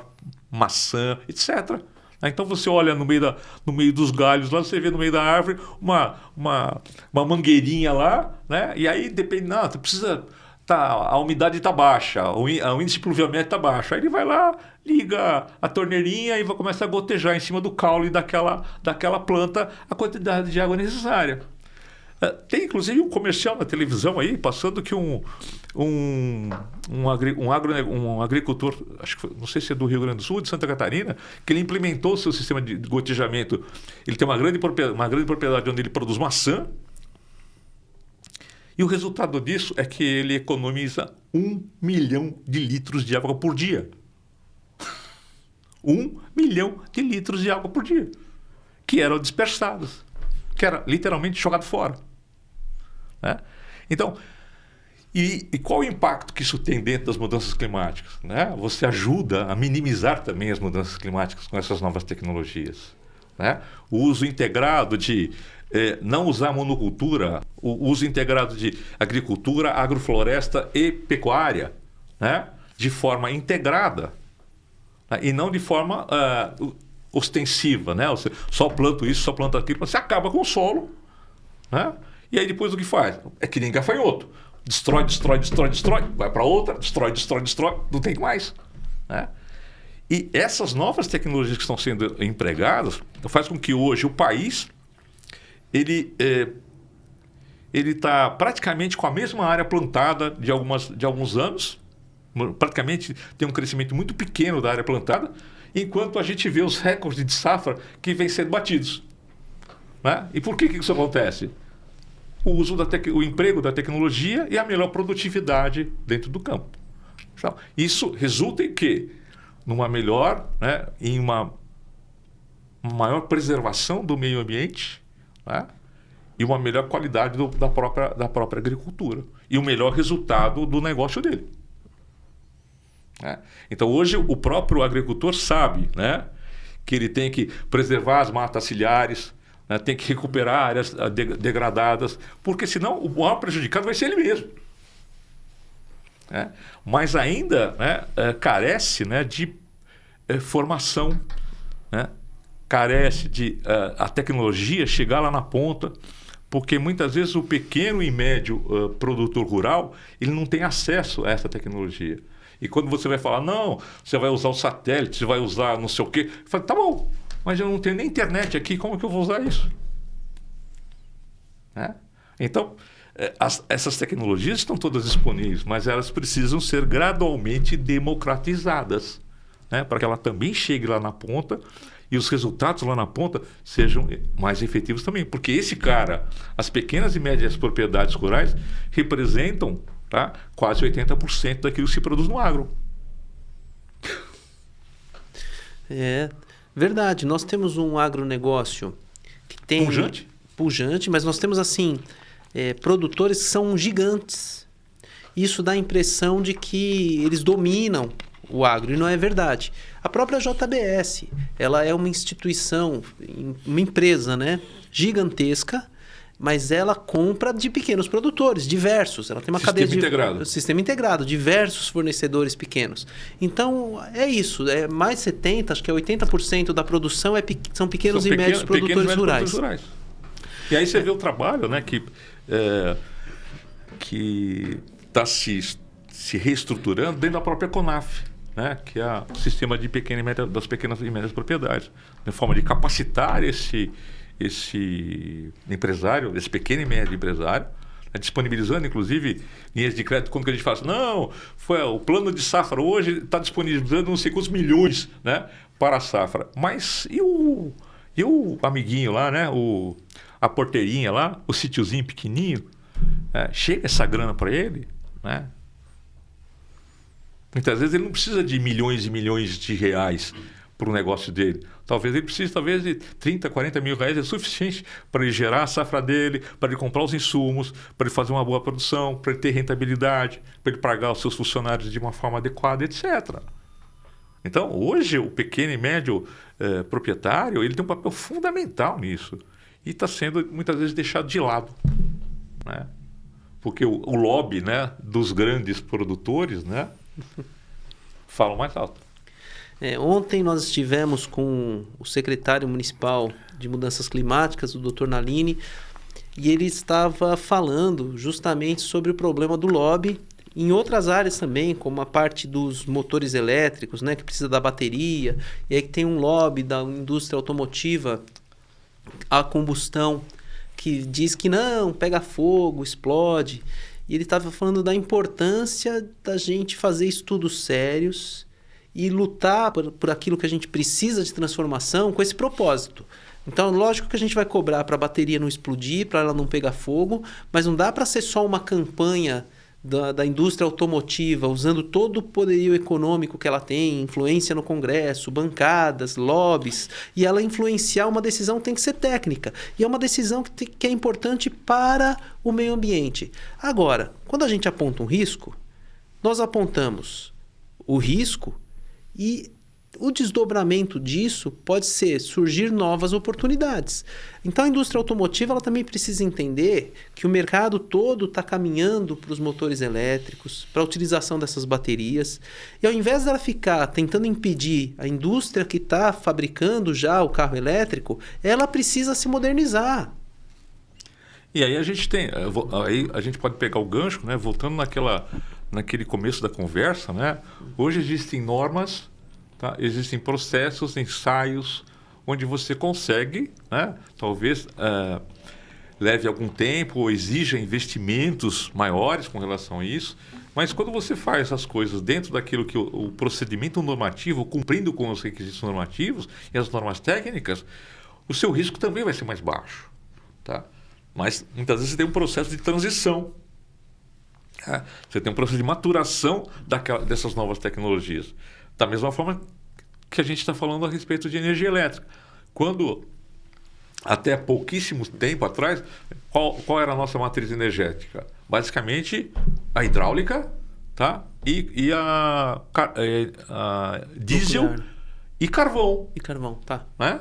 maçã, etc. Então você olha no meio dos galhos, lá você vê no meio da árvore uma mangueirinha lá, né? E aí depende, você precisa a umidade está baixa, o índice de pluviométrio está baixo. Aí ele vai lá, liga a torneirinha e vai começar a gotejar em cima do caule daquela planta a quantidade de água necessária. Tem inclusive um comercial na televisão aí, passando que um agricultor, acho que foi, não sei se é do Rio Grande do Sul, de Santa Catarina, que ele implementou o seu sistema de gotejamento. Ele tem uma grande propriedade onde ele produz maçã, e o resultado disso é que ele economiza 1 milhão de litros de água por dia. 1 milhão de litros de água por dia, que eram dispersados, que era literalmente jogado fora. Né? Então, e qual o impacto que isso tem dentro das mudanças climáticas? Né? Você ajuda a minimizar também as mudanças climáticas com essas novas tecnologias. Né? O uso integrado de não usar monocultura, o uso integrado de agricultura, agrofloresta e pecuária, né? De forma integrada, né? E não de forma ostensiva, né? Você só planta isso, só planta aquilo, você acaba com o solo, né? E aí depois o que faz? É que nem gafanhoto. Destrói, vai para outra, destrói, não tem mais. Né? E essas novas tecnologias que estão sendo empregadas faz com que hoje o país ele está praticamente com a mesma área plantada de alguns anos, praticamente tem um crescimento muito pequeno da área plantada, enquanto a gente vê os recordes de safra que vêm sendo batidos. Né? E por que isso acontece? O emprego da tecnologia e a melhor produtividade dentro do campo. Então, isso resulta em quê? Numa melhor, né, em uma maior preservação do meio ambiente, né, e uma melhor qualidade da própria agricultura. E o melhor resultado do negócio dele. Né? Então, hoje, o próprio agricultor sabe, né, que ele tem que preservar as matas ciliares, né, tem que recuperar áreas degradadas, porque senão o maior prejudicado vai ser ele mesmo. Né? Mas ainda, né, carece, né, de formação, né? Carece de a tecnologia chegar lá na ponta, porque muitas vezes o pequeno e médio produtor rural ele não tem acesso a essa tecnologia. E quando você vai falar, não, você vai usar o satélite, você vai usar não sei o quê, fala, tá bom, mas eu não tenho nem internet aqui, como que eu vou usar isso? Né? Então, essas tecnologias estão todas disponíveis, mas elas precisam ser gradualmente democratizadas, né? Para que ela também chegue lá na ponta e os resultados lá na ponta sejam mais efetivos também. Porque esse cara, as pequenas e médias propriedades rurais, representam, tá, quase 80% daquilo que se produz no agro. É verdade. Nós temos um agronegócio que tem... Pujante, mas nós temos assim... produtores que são gigantes. Isso dá a impressão de que eles dominam o agro, e não é verdade. A própria JBS, ela é uma instituição, uma empresa, né, gigantesca, mas ela compra de pequenos produtores, diversos. Ela tem uma cadeia de sistema integrado, diversos fornecedores pequenos. Então, é isso. Mais 70%, acho que é 80% da produção são pequenos e médios produtores rurais. E aí você vê o trabalho, né, que está se reestruturando dentro da própria CONAF, né, que é o sistema de das pequenas e médias propriedades, de forma de capacitar esse empresário, esse pequeno e médio empresário, né, disponibilizando, inclusive, linhas de crédito, quando que a gente fala assim, não, o plano de safra hoje está disponibilizando não sei quantos milhões, né, para a safra. Mas e o amiguinho lá, né, a porteirinha lá, o sítiozinho pequenininho, chega essa grana para ele, né? Muitas vezes ele não precisa de milhões e milhões de reais para o negócio dele. Talvez ele precise de 30, 40 mil reais, é suficiente para ele gerar a safra dele, para ele comprar os insumos, para ele fazer uma boa produção, para ele ter rentabilidade, para ele pagar os seus funcionários de uma forma adequada, etc. Então, hoje, o pequeno e médio proprietário, ele tem um papel fundamental nisso. E está sendo, muitas vezes, deixado de lado. Né? Porque o lobby, né, dos grandes produtores, né, falam mais alto. Ontem nós estivemos com o secretário municipal de Mudanças Climáticas, o Dr. Nalini, e ele estava falando justamente sobre o problema do lobby em outras áreas também, como a parte dos motores elétricos, né, que precisa da bateria, e aí que tem um lobby da indústria automotiva, a combustão, que diz que não, pega fogo, explode. E ele estava falando da importância da gente fazer estudos sérios e lutar por aquilo que a gente precisa de transformação com esse propósito. Então, lógico que a gente vai cobrar para a bateria não explodir, para ela não pegar fogo, mas não dá para ser só uma campanha da indústria automotiva, usando todo o poderio econômico que ela tem, influência no Congresso, bancadas, lobbies, e ela influenciar uma decisão tem que ser técnica. E é uma decisão que é importante para o meio ambiente. Agora, quando a gente aponta um risco, nós apontamos o risco e o desdobramento disso pode ser surgir novas oportunidades. Então a indústria automotiva ela também precisa entender que o mercado todo está caminhando para os motores elétricos, para a utilização dessas baterias. E ao invés dela ficar tentando impedir a indústria que está fabricando já o carro elétrico, ela precisa se modernizar. E aí a gente tem, aí a gente pode pegar o gancho, né? Voltando naquele começo da conversa, né? Hoje existem normas, tá? Existem processos, ensaios, onde você consegue, né? Talvez leve algum tempo ou exija investimentos maiores com relação a isso, mas quando você faz essas coisas dentro daquilo que o procedimento normativo, cumprindo com os requisitos normativos e as normas técnicas, o seu risco também vai ser mais baixo, tá? Mas muitas vezes você tem um processo de transição. Você tem um processo de maturação dessas novas tecnologias. Da mesma forma que a gente está falando a respeito de energia elétrica. Quando, até pouquíssimo tempo atrás, qual era a nossa matriz energética? Basicamente, a hidráulica, tá? E a diesel nuclear. E carvão. E carvão, tá. Né?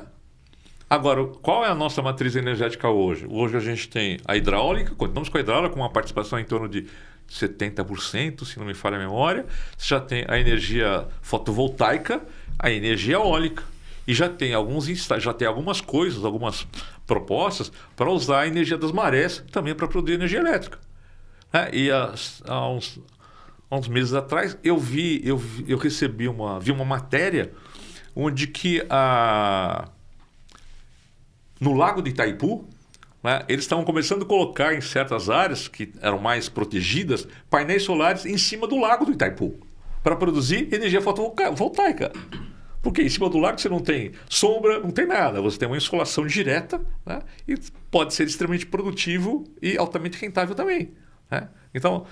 Agora, qual é a nossa matriz energética hoje? Hoje a gente tem a hidráulica, continuamos com a hidráulica com uma participação em torno de 70%, se não me falha a memória. Você já tem a energia fotovoltaica, a energia eólica. E já tem algumas coisas, algumas propostas para usar a energia das marés também para produzir energia elétrica. E há uns meses atrás eu vi uma matéria onde que no Lago de Itaipu, né, eles estavam começando a colocar em certas áreas que eram mais protegidas painéis solares em cima do Lago do Itaipu para produzir energia fotovoltaica. Porque em cima do lago você não tem sombra, não tem nada. Você tem uma insolação direta, né, e pode ser extremamente produtivo e altamente rentável também. Né? Então,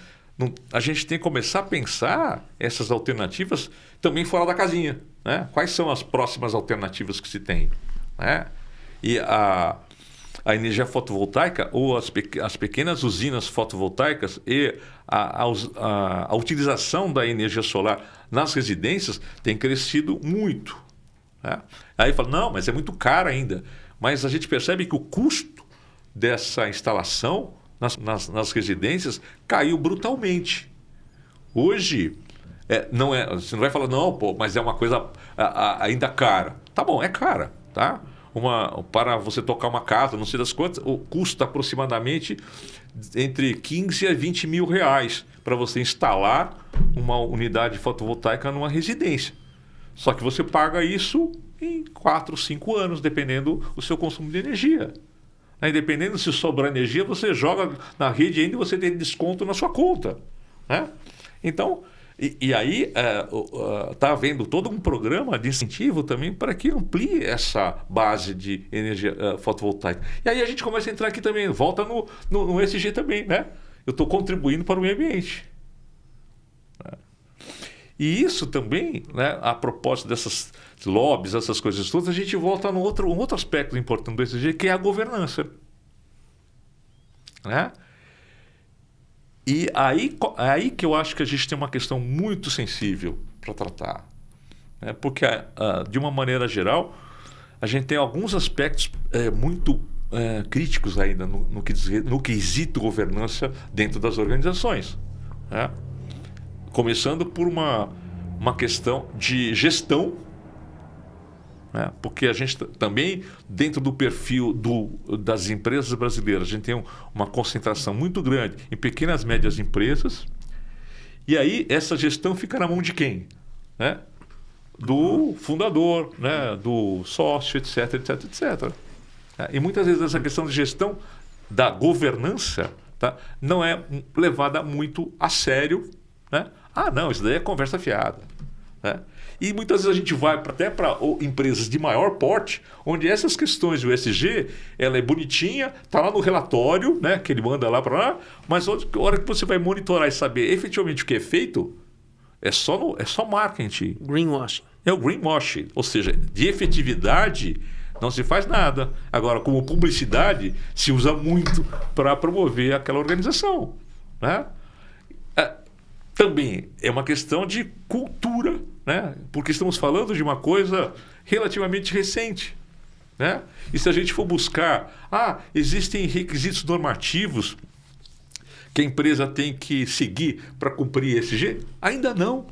a gente tem que começar a pensar essas alternativas também fora da casinha. Né? Quais são as próximas alternativas que se tem? Né? E a energia fotovoltaica ou as pequenas usinas fotovoltaicas e a utilização da energia solar nas residências tem crescido muito. Né? Aí fala, não, mas é muito caro ainda. Mas a gente percebe que o custo dessa instalação nas residências caiu brutalmente. Hoje, você não vai falar, não, pô, mas é uma coisa ainda cara. Tá bom, é cara, tá? Para você tocar uma casa, não sei das quantas, custa aproximadamente entre 15 a 20 mil reais para você instalar uma unidade fotovoltaica numa residência. Só que você paga isso em 4, 5 anos, dependendo do seu consumo de energia. Dependendo se sobrar energia, você joga na rede ainda e você tem desconto na sua conta. Né? Então, e aí está havendo todo um programa de incentivo também para que amplie essa base de energia fotovoltaica. E aí a gente começa a entrar aqui também, volta no ESG também, né? Eu estou contribuindo para o meio ambiente. E isso também, né, a propósito dessas lobbies, essas coisas todas, a gente volta um outro aspecto importante do ESG, que é a governança. Né? E aí que eu acho que a gente tem uma questão muito sensível para tratar. Né? Porque, de uma maneira geral, a gente tem alguns aspectos muito críticos ainda no quesito governança dentro das organizações. Né? Começando por uma questão de gestão, né? Porque a gente também, dentro do perfil das empresas brasileiras, a gente tem uma concentração muito grande em pequenas e médias empresas E aí essa gestão fica na mão de quem? Né? Do fundador, né? Do sócio, etc, etc, etc. E muitas vezes essa questão de gestão da governança, tá, não é levada muito a sério. Né? Ah, não, isso daí é conversa fiada. Né? E muitas vezes a gente vai até para empresas de maior porte, onde essas questões do ESG, ela é bonitinha, está lá no relatório, né, que ele manda lá para lá, mas a hora que você vai monitorar e saber efetivamente o que é feito, é só marketing. Greenwashing. É o greenwashing, ou seja, de efetividade não se faz nada. Agora, como publicidade, se usa muito para promover aquela organização. Né? Também é uma questão de cultura, né? Porque estamos falando de uma coisa relativamente recente. Né? E se a gente for buscar, existem requisitos normativos que a empresa tem que seguir para cumprir ESG? Ainda não.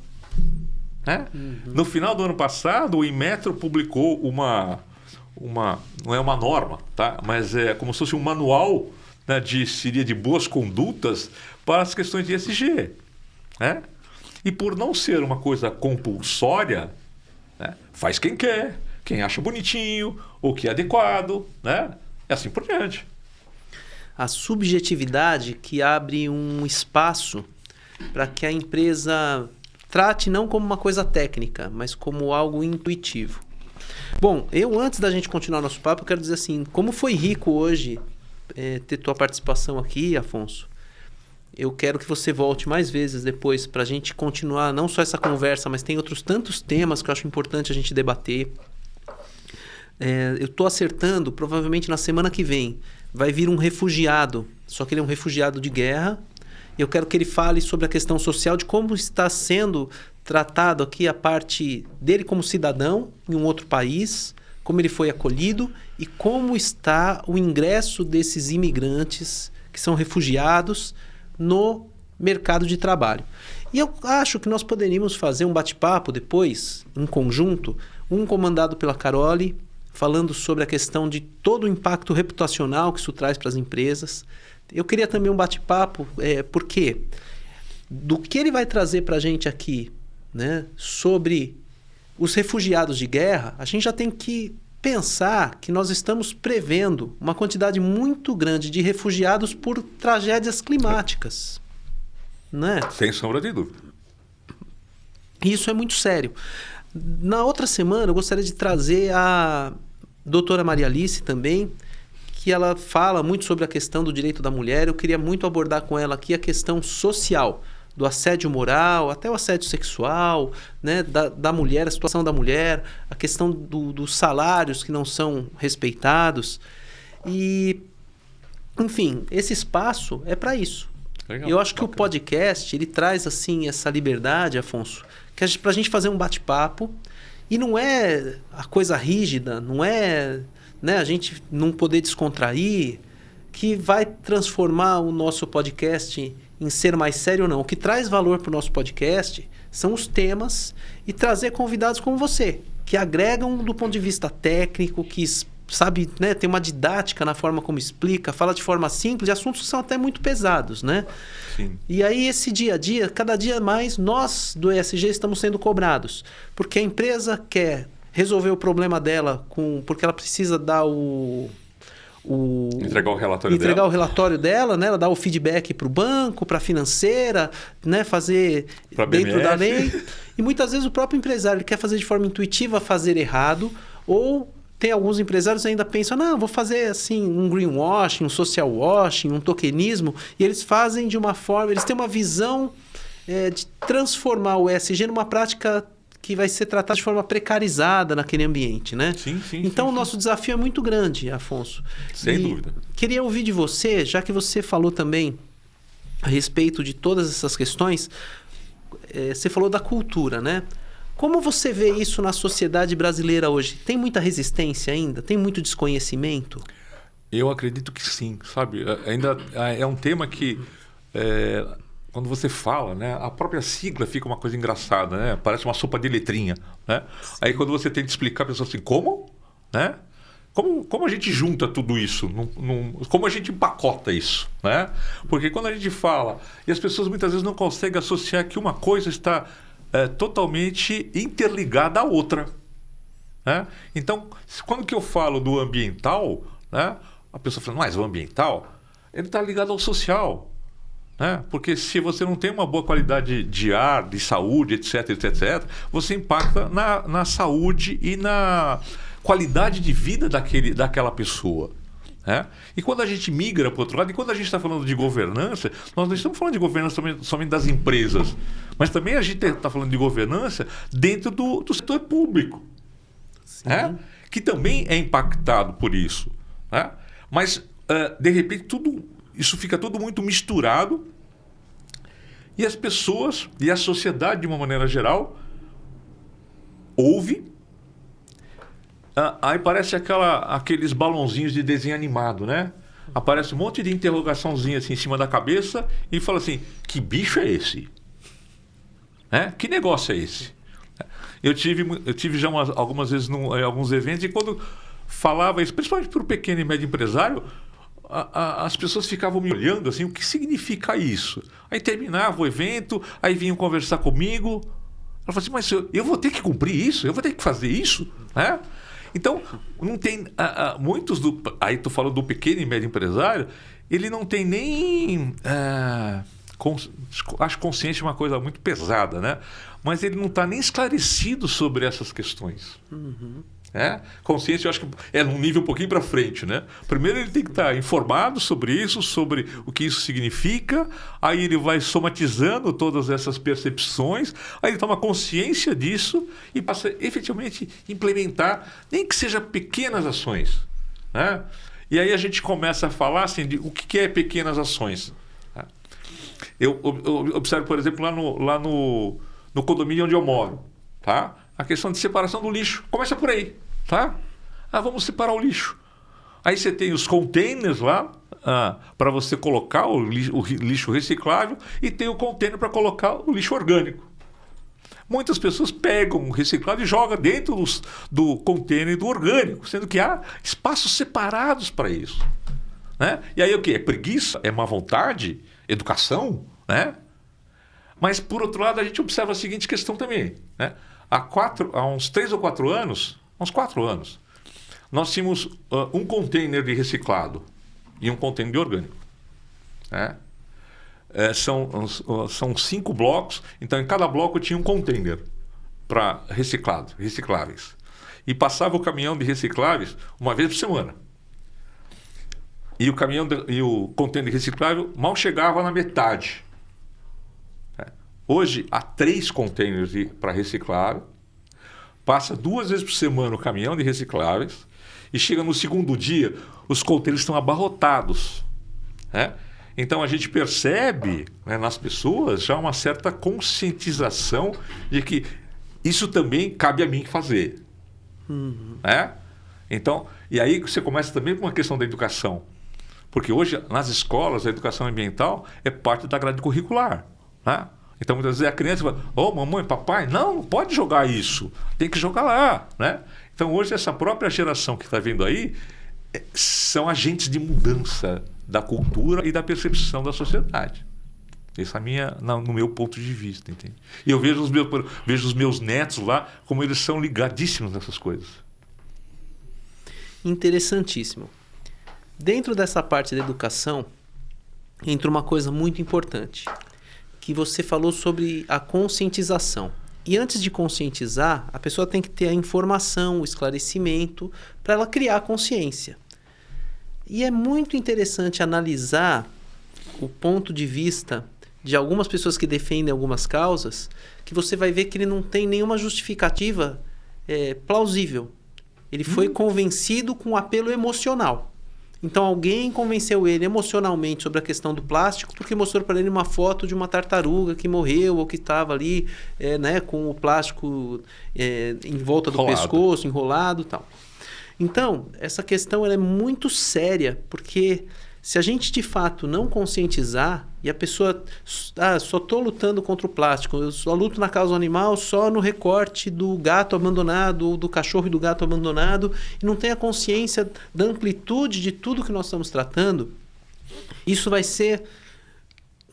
Né? No final do ano passado, o Inmetro publicou não é uma norma, tá? Mas é como se fosse um manual, né, seria de boas condutas para as questões de ESG. Né? E por não ser uma coisa compulsória, né, faz quem quer, quem acha bonitinho, ou que é adequado, né? E assim por diante. A subjetividade que abre um espaço para que a empresa trate não como uma coisa técnica, mas como algo intuitivo. Bom, antes da gente continuar nosso papo, eu quero dizer assim, como foi rico hoje ter tua participação aqui, Afonso. Eu quero que você volte mais vezes depois para a gente continuar não só essa conversa, mas tem outros tantos temas que eu acho importante a gente debater. Eu estou acertando, provavelmente na semana que vem, vai vir um refugiado, só que ele é um refugiado de guerra. Eu quero que ele fale sobre a questão social, de como está sendo tratado aqui a parte dele como cidadão em um outro país, como ele foi acolhido e como está o ingresso desses imigrantes que são refugiados no mercado de trabalho. E eu acho que nós poderíamos fazer um bate-papo depois, em conjunto, um comandado pela Carole, falando sobre a questão de todo o impacto reputacional que isso traz para as empresas. Eu queria também um bate-papo, porque do que ele vai trazer para a gente aqui, né, sobre os refugiados de guerra, a gente já tem que pensar que nós estamos prevendo uma quantidade muito grande de refugiados por tragédias climáticas. Né? Sem sombra de dúvida. Isso é muito sério. Na outra semana, eu gostaria de trazer a doutora Maria Alice também, que ela fala muito sobre a questão do direito da mulher. Eu queria muito abordar com ela aqui a questão social, do assédio moral, até o assédio sexual, né, da mulher, a situação da mulher, a questão dos salários que não são respeitados. E, enfim, esse espaço é para isso. Legal, eu acho que bacana. O podcast, ele traz assim essa liberdade, Afonso, que para a gente fazer um bate-papo, e não é a coisa rígida, não é, né, a gente não poder descontrair, que vai transformar o nosso podcast em ser mais sério ou não. O que traz valor para o nosso podcast são os temas e trazer convidados como você, que agregam do ponto de vista técnico, que sabe, né, tem uma didática na forma como explica, fala de forma simples, de assuntos que são até muito pesados, né? Sim. E aí esse dia a dia, cada dia mais, nós do ESG estamos sendo cobrados, porque a empresa quer resolver o problema dela porque ela precisa dar entregar o relatório dela, né? Ela dá o feedback para o banco, para a financeira, né? Fazer pra dentro BMF. Da lei. E muitas vezes o próprio empresário ele quer fazer de forma intuitiva, fazer errado, ou tem alguns empresários que ainda pensam, não, vou fazer assim um greenwashing, um social washing, um tokenismo, e eles fazem de uma forma, eles têm uma visão de transformar o ESG numa prática que vai ser tratada de forma precarizada naquele ambiente, né? Sim. Então, o nosso desafio é muito grande, Afonso. Sem dúvida. Queria ouvir de você, já que você falou também a respeito de todas essas questões, você falou da cultura, né? Como você vê isso na sociedade brasileira hoje? Tem muita resistência ainda? Tem muito desconhecimento? Eu acredito que sim, sabe? Ainda é um tema que... quando você fala, né, a própria sigla fica uma coisa engraçada, né? Parece uma sopa de letrinha, né? Aí quando você tenta explicar, a pessoa assim, como? Né? Como a gente junta tudo isso? Como a gente empacota isso? Né? Porque quando a gente fala, e as pessoas muitas vezes não conseguem associar que uma coisa está totalmente interligada à outra. Né? Então, quando que eu falo do ambiental, né, a pessoa fala, mas o ambiental, ele está ligado ao social. Né? Porque se você não tem uma boa qualidade de ar, de saúde, etc., você impacta na saúde e na qualidade de vida daquela pessoa. Né? E quando a gente migra para o outro lado, e quando a gente está falando de governança, nós não estamos falando de governança somente das empresas, mas também a gente está falando de governança dentro do setor público, né? Que também é impactado por isso. Né? Mas, de repente, isso fica tudo muito misturado e as pessoas e a sociedade, de uma maneira geral, ouve. Aí parece aqueles balãozinhos de desenho animado, né? Aparece um monte de interrogaçãozinha assim em cima da cabeça e fala assim, que bicho é esse? Que negócio é esse? Eu tive já algumas vezes em alguns eventos e quando falava isso, principalmente para o pequeno e médio empresário, as pessoas ficavam me olhando assim, o que significa isso? Aí terminava o evento, aí vinham conversar comigo. Ela falou assim, mas eu vou ter que cumprir isso? Eu vou ter que fazer isso? Né? Então, não tem muitos aí tu falou do pequeno e médio empresário, ele não tem nem acho consciência é uma coisa muito pesada, né? Mas ele não está nem esclarecido sobre essas questões. Consciência, eu acho que é num nível um pouquinho para frente, né? Primeiro ele tem que estar informado sobre isso, sobre o que isso significa, aí ele vai somatizando todas essas percepções, aí ele toma consciência disso e passa efetivamente a implementar, nem que seja pequenas ações. Né? E aí a gente começa a falar assim, de o que é pequenas ações. Eu observo, por exemplo, lá no condomínio onde eu moro, tá? A questão de separação do lixo. Começa por aí, tá? Vamos separar o lixo. Aí você tem os containers lá para você colocar o lixo reciclável e tem o container para colocar o lixo orgânico. Muitas pessoas pegam o reciclado e jogam dentro do container do orgânico, sendo que há espaços separados para isso. Né? E aí o quê? É preguiça? É má vontade? Educação? Né? Mas, por outro lado, a gente observa a seguinte questão também. Né? Há uns 3 ou 4 anos, nós tínhamos um container de reciclado e um container de orgânico. Né? São 5 blocos, então em cada bloco tinha um container para recicláveis. E passava o caminhão de recicláveis uma vez por semana. E o container reciclável mal chegava na metade. Hoje, há 3 containers para reciclável, passa 2 vezes por semana o caminhão de recicláveis e chega no segundo dia, os containers estão abarrotados. Né? Então, a gente percebe, né, nas pessoas já uma certa conscientização de que isso também cabe a mim fazer. Né? Então, e aí você começa também com uma questão da educação. Porque hoje, nas escolas, a educação ambiental é parte da grade curricular. Né? Então, muitas vezes a criança fala, mamãe, papai, não pode jogar isso, tem que jogar lá. Né? Então, hoje, essa própria geração que está vindo aí são agentes de mudança da cultura e da percepção da sociedade. Esse é no meu ponto de vista. Entende? E eu vejo os meus netos lá, como eles são ligadíssimos nessas coisas. Interessantíssimo. Dentro dessa parte da educação, entra uma coisa muito importante, que você falou sobre a conscientização. E antes de conscientizar, a pessoa tem que ter a informação, o esclarecimento, para ela criar a consciência. E é muito interessante analisar o ponto de vista de algumas pessoas que defendem algumas causas, que você vai ver que ele não tem nenhuma justificativa plausível. Ele foi convencido com um apelo emocional. Então alguém convenceu ele emocionalmente sobre a questão do plástico porque mostrou para ele uma foto de uma tartaruga que morreu ou que estava ali com o plástico em volta do pescoço, enrolado e tal. Então, essa questão ela é muito séria porque Se a gente de fato não conscientizar e a pessoa, só estou lutando contra o plástico, eu só luto na causa animal só no recorte do gato abandonado, ou do cachorro e do gato abandonado, e não tem a consciência da amplitude de tudo que nós estamos tratando, isso vai ser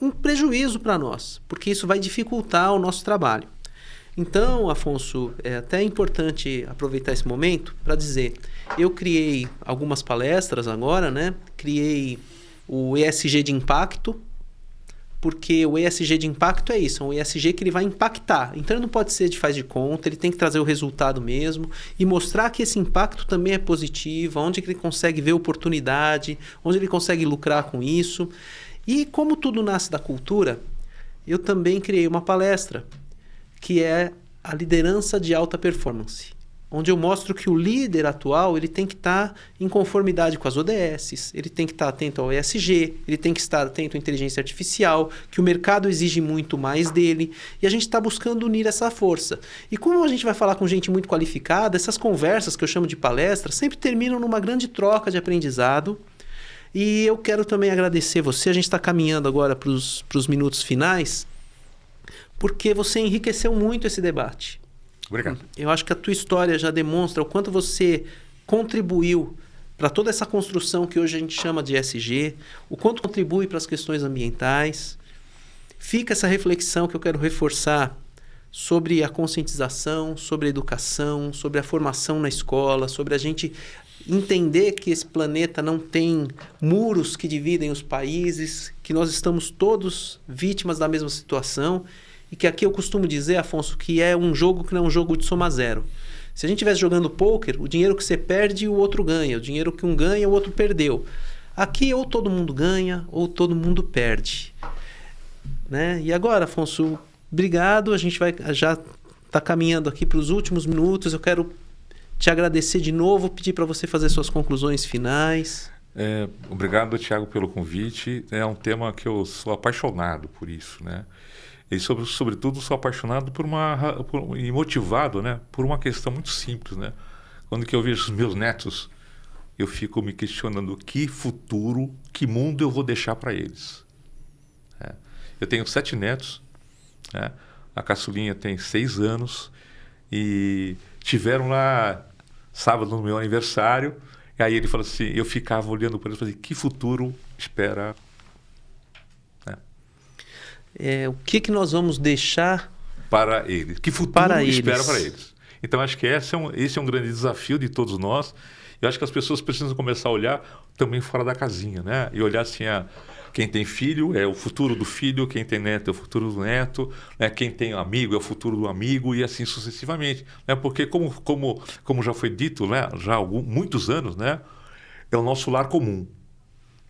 um prejuízo para nós, porque isso vai dificultar o nosso trabalho. Então, Afonso, é até importante aproveitar esse momento para dizer, eu criei algumas palestras agora, né? Criei o ESG de impacto, porque o ESG de impacto é isso, é um ESG que ele vai impactar. Então, ele não pode ser de faz de conta, ele tem que trazer o resultado mesmo e mostrar que esse impacto também é positivo, onde ele consegue ver oportunidade, onde ele consegue lucrar com isso. E como tudo nasce da cultura, eu também criei uma palestra, que é a liderança de alta performance, onde eu mostro que o líder atual ele tem que estar em conformidade com as ODS, ele tem que estar atento ao ESG, ele tem que estar atento à inteligência artificial, que o mercado exige muito mais dele, e a gente está buscando unir essa força. E como a gente vai falar com gente muito qualificada, essas conversas que eu chamo de palestra sempre terminam numa grande troca de aprendizado. E eu quero também agradecer você, a gente está caminhando agora para os minutos finais, porque você enriqueceu muito esse debate. Obrigado. Eu acho que a tua história já demonstra o quanto você contribuiu para toda essa construção que hoje a gente chama de ESG, o quanto contribui para as questões ambientais. Fica essa reflexão que eu quero reforçar sobre a conscientização, sobre a educação, sobre a formação na escola, sobre a gente entender que esse planeta não tem muros que dividem os países, que nós estamos todos vítimas da mesma situação. E que aqui eu costumo dizer, Afonso, que é um jogo que não é um jogo de soma zero. Se a gente estivesse jogando pôquer, o dinheiro que você perde, o outro ganha. O dinheiro que um ganha, o outro perdeu. Aqui ou todo mundo ganha, ou todo mundo perde. Né? E agora, Afonso, obrigado. A gente vai já está caminhando aqui para os últimos minutos. Eu quero te agradecer de novo, pedir para você fazer suas conclusões finais. Obrigado, Thiago, pelo convite. É um tema que eu sou apaixonado por isso, né? E, sobretudo, sou apaixonado e motivado, né, por uma questão muito simples. Né? Quando que eu vejo os meus netos, eu fico me questionando que futuro, que mundo eu vou deixar para eles. Eu tenho 7 netos, né? A caçulinha tem 6 anos e tiveram lá sábado no meu aniversário. E aí ele falou assim, eu ficava olhando para eles e falei, que futuro espera... O que nós vamos deixar para eles? Que futuro espera para eles? Então, acho que esse é um grande desafio de todos nós. Eu acho que as pessoas precisam começar a olhar também fora da casinha, né? E olhar assim, quem tem filho é o futuro do filho, quem tem neto é o futuro do neto, né? Quem tem amigo é o futuro do amigo e assim sucessivamente. Né? Porque, como já foi dito, né? Já há muitos anos, né? É o nosso lar comum.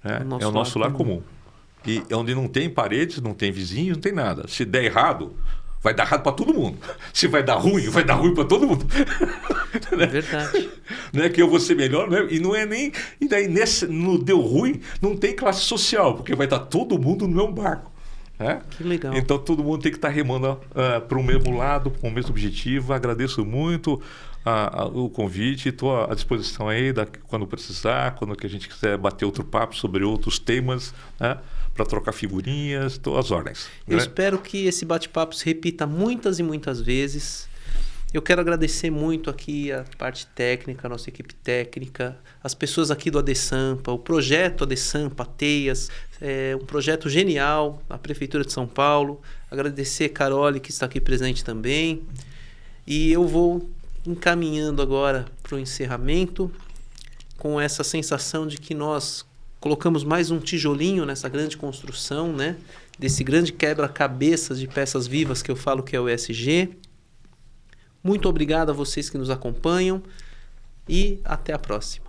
Né? É o nosso lar comum. E onde não tem paredes, não tem vizinhos, não tem nada. Se der errado, vai dar errado para todo mundo. Se vai dar ruim para todo mundo. É verdade. Não é que eu vou ser melhor, né? E não é nem... E daí, no deu ruim, não tem classe social, porque vai estar todo mundo no mesmo barco. Né? Que legal. Então, todo mundo tem que estar remando para o mesmo lado, para o mesmo objetivo. Agradeço muito o convite. Estou à disposição aí quando precisar, quando que a gente quiser bater outro papo sobre outros temas, né? Para trocar figurinhas, estou às ordens. Eu espero que esse bate-papo se repita muitas e muitas vezes. Eu quero agradecer muito aqui a parte técnica, a nossa equipe técnica, as pessoas aqui do ADESAMPA, o projeto ADESAMPA, Teias, um projeto genial, a Prefeitura de São Paulo. Agradecer a Carole, que está aqui presente também. E eu vou encaminhando agora para o encerramento com essa sensação de que nós colocamos mais um tijolinho nessa grande construção, né? Desse grande quebra-cabeças de peças vivas que eu falo que é o ESG. Muito obrigado a vocês que nos acompanham e até a próxima.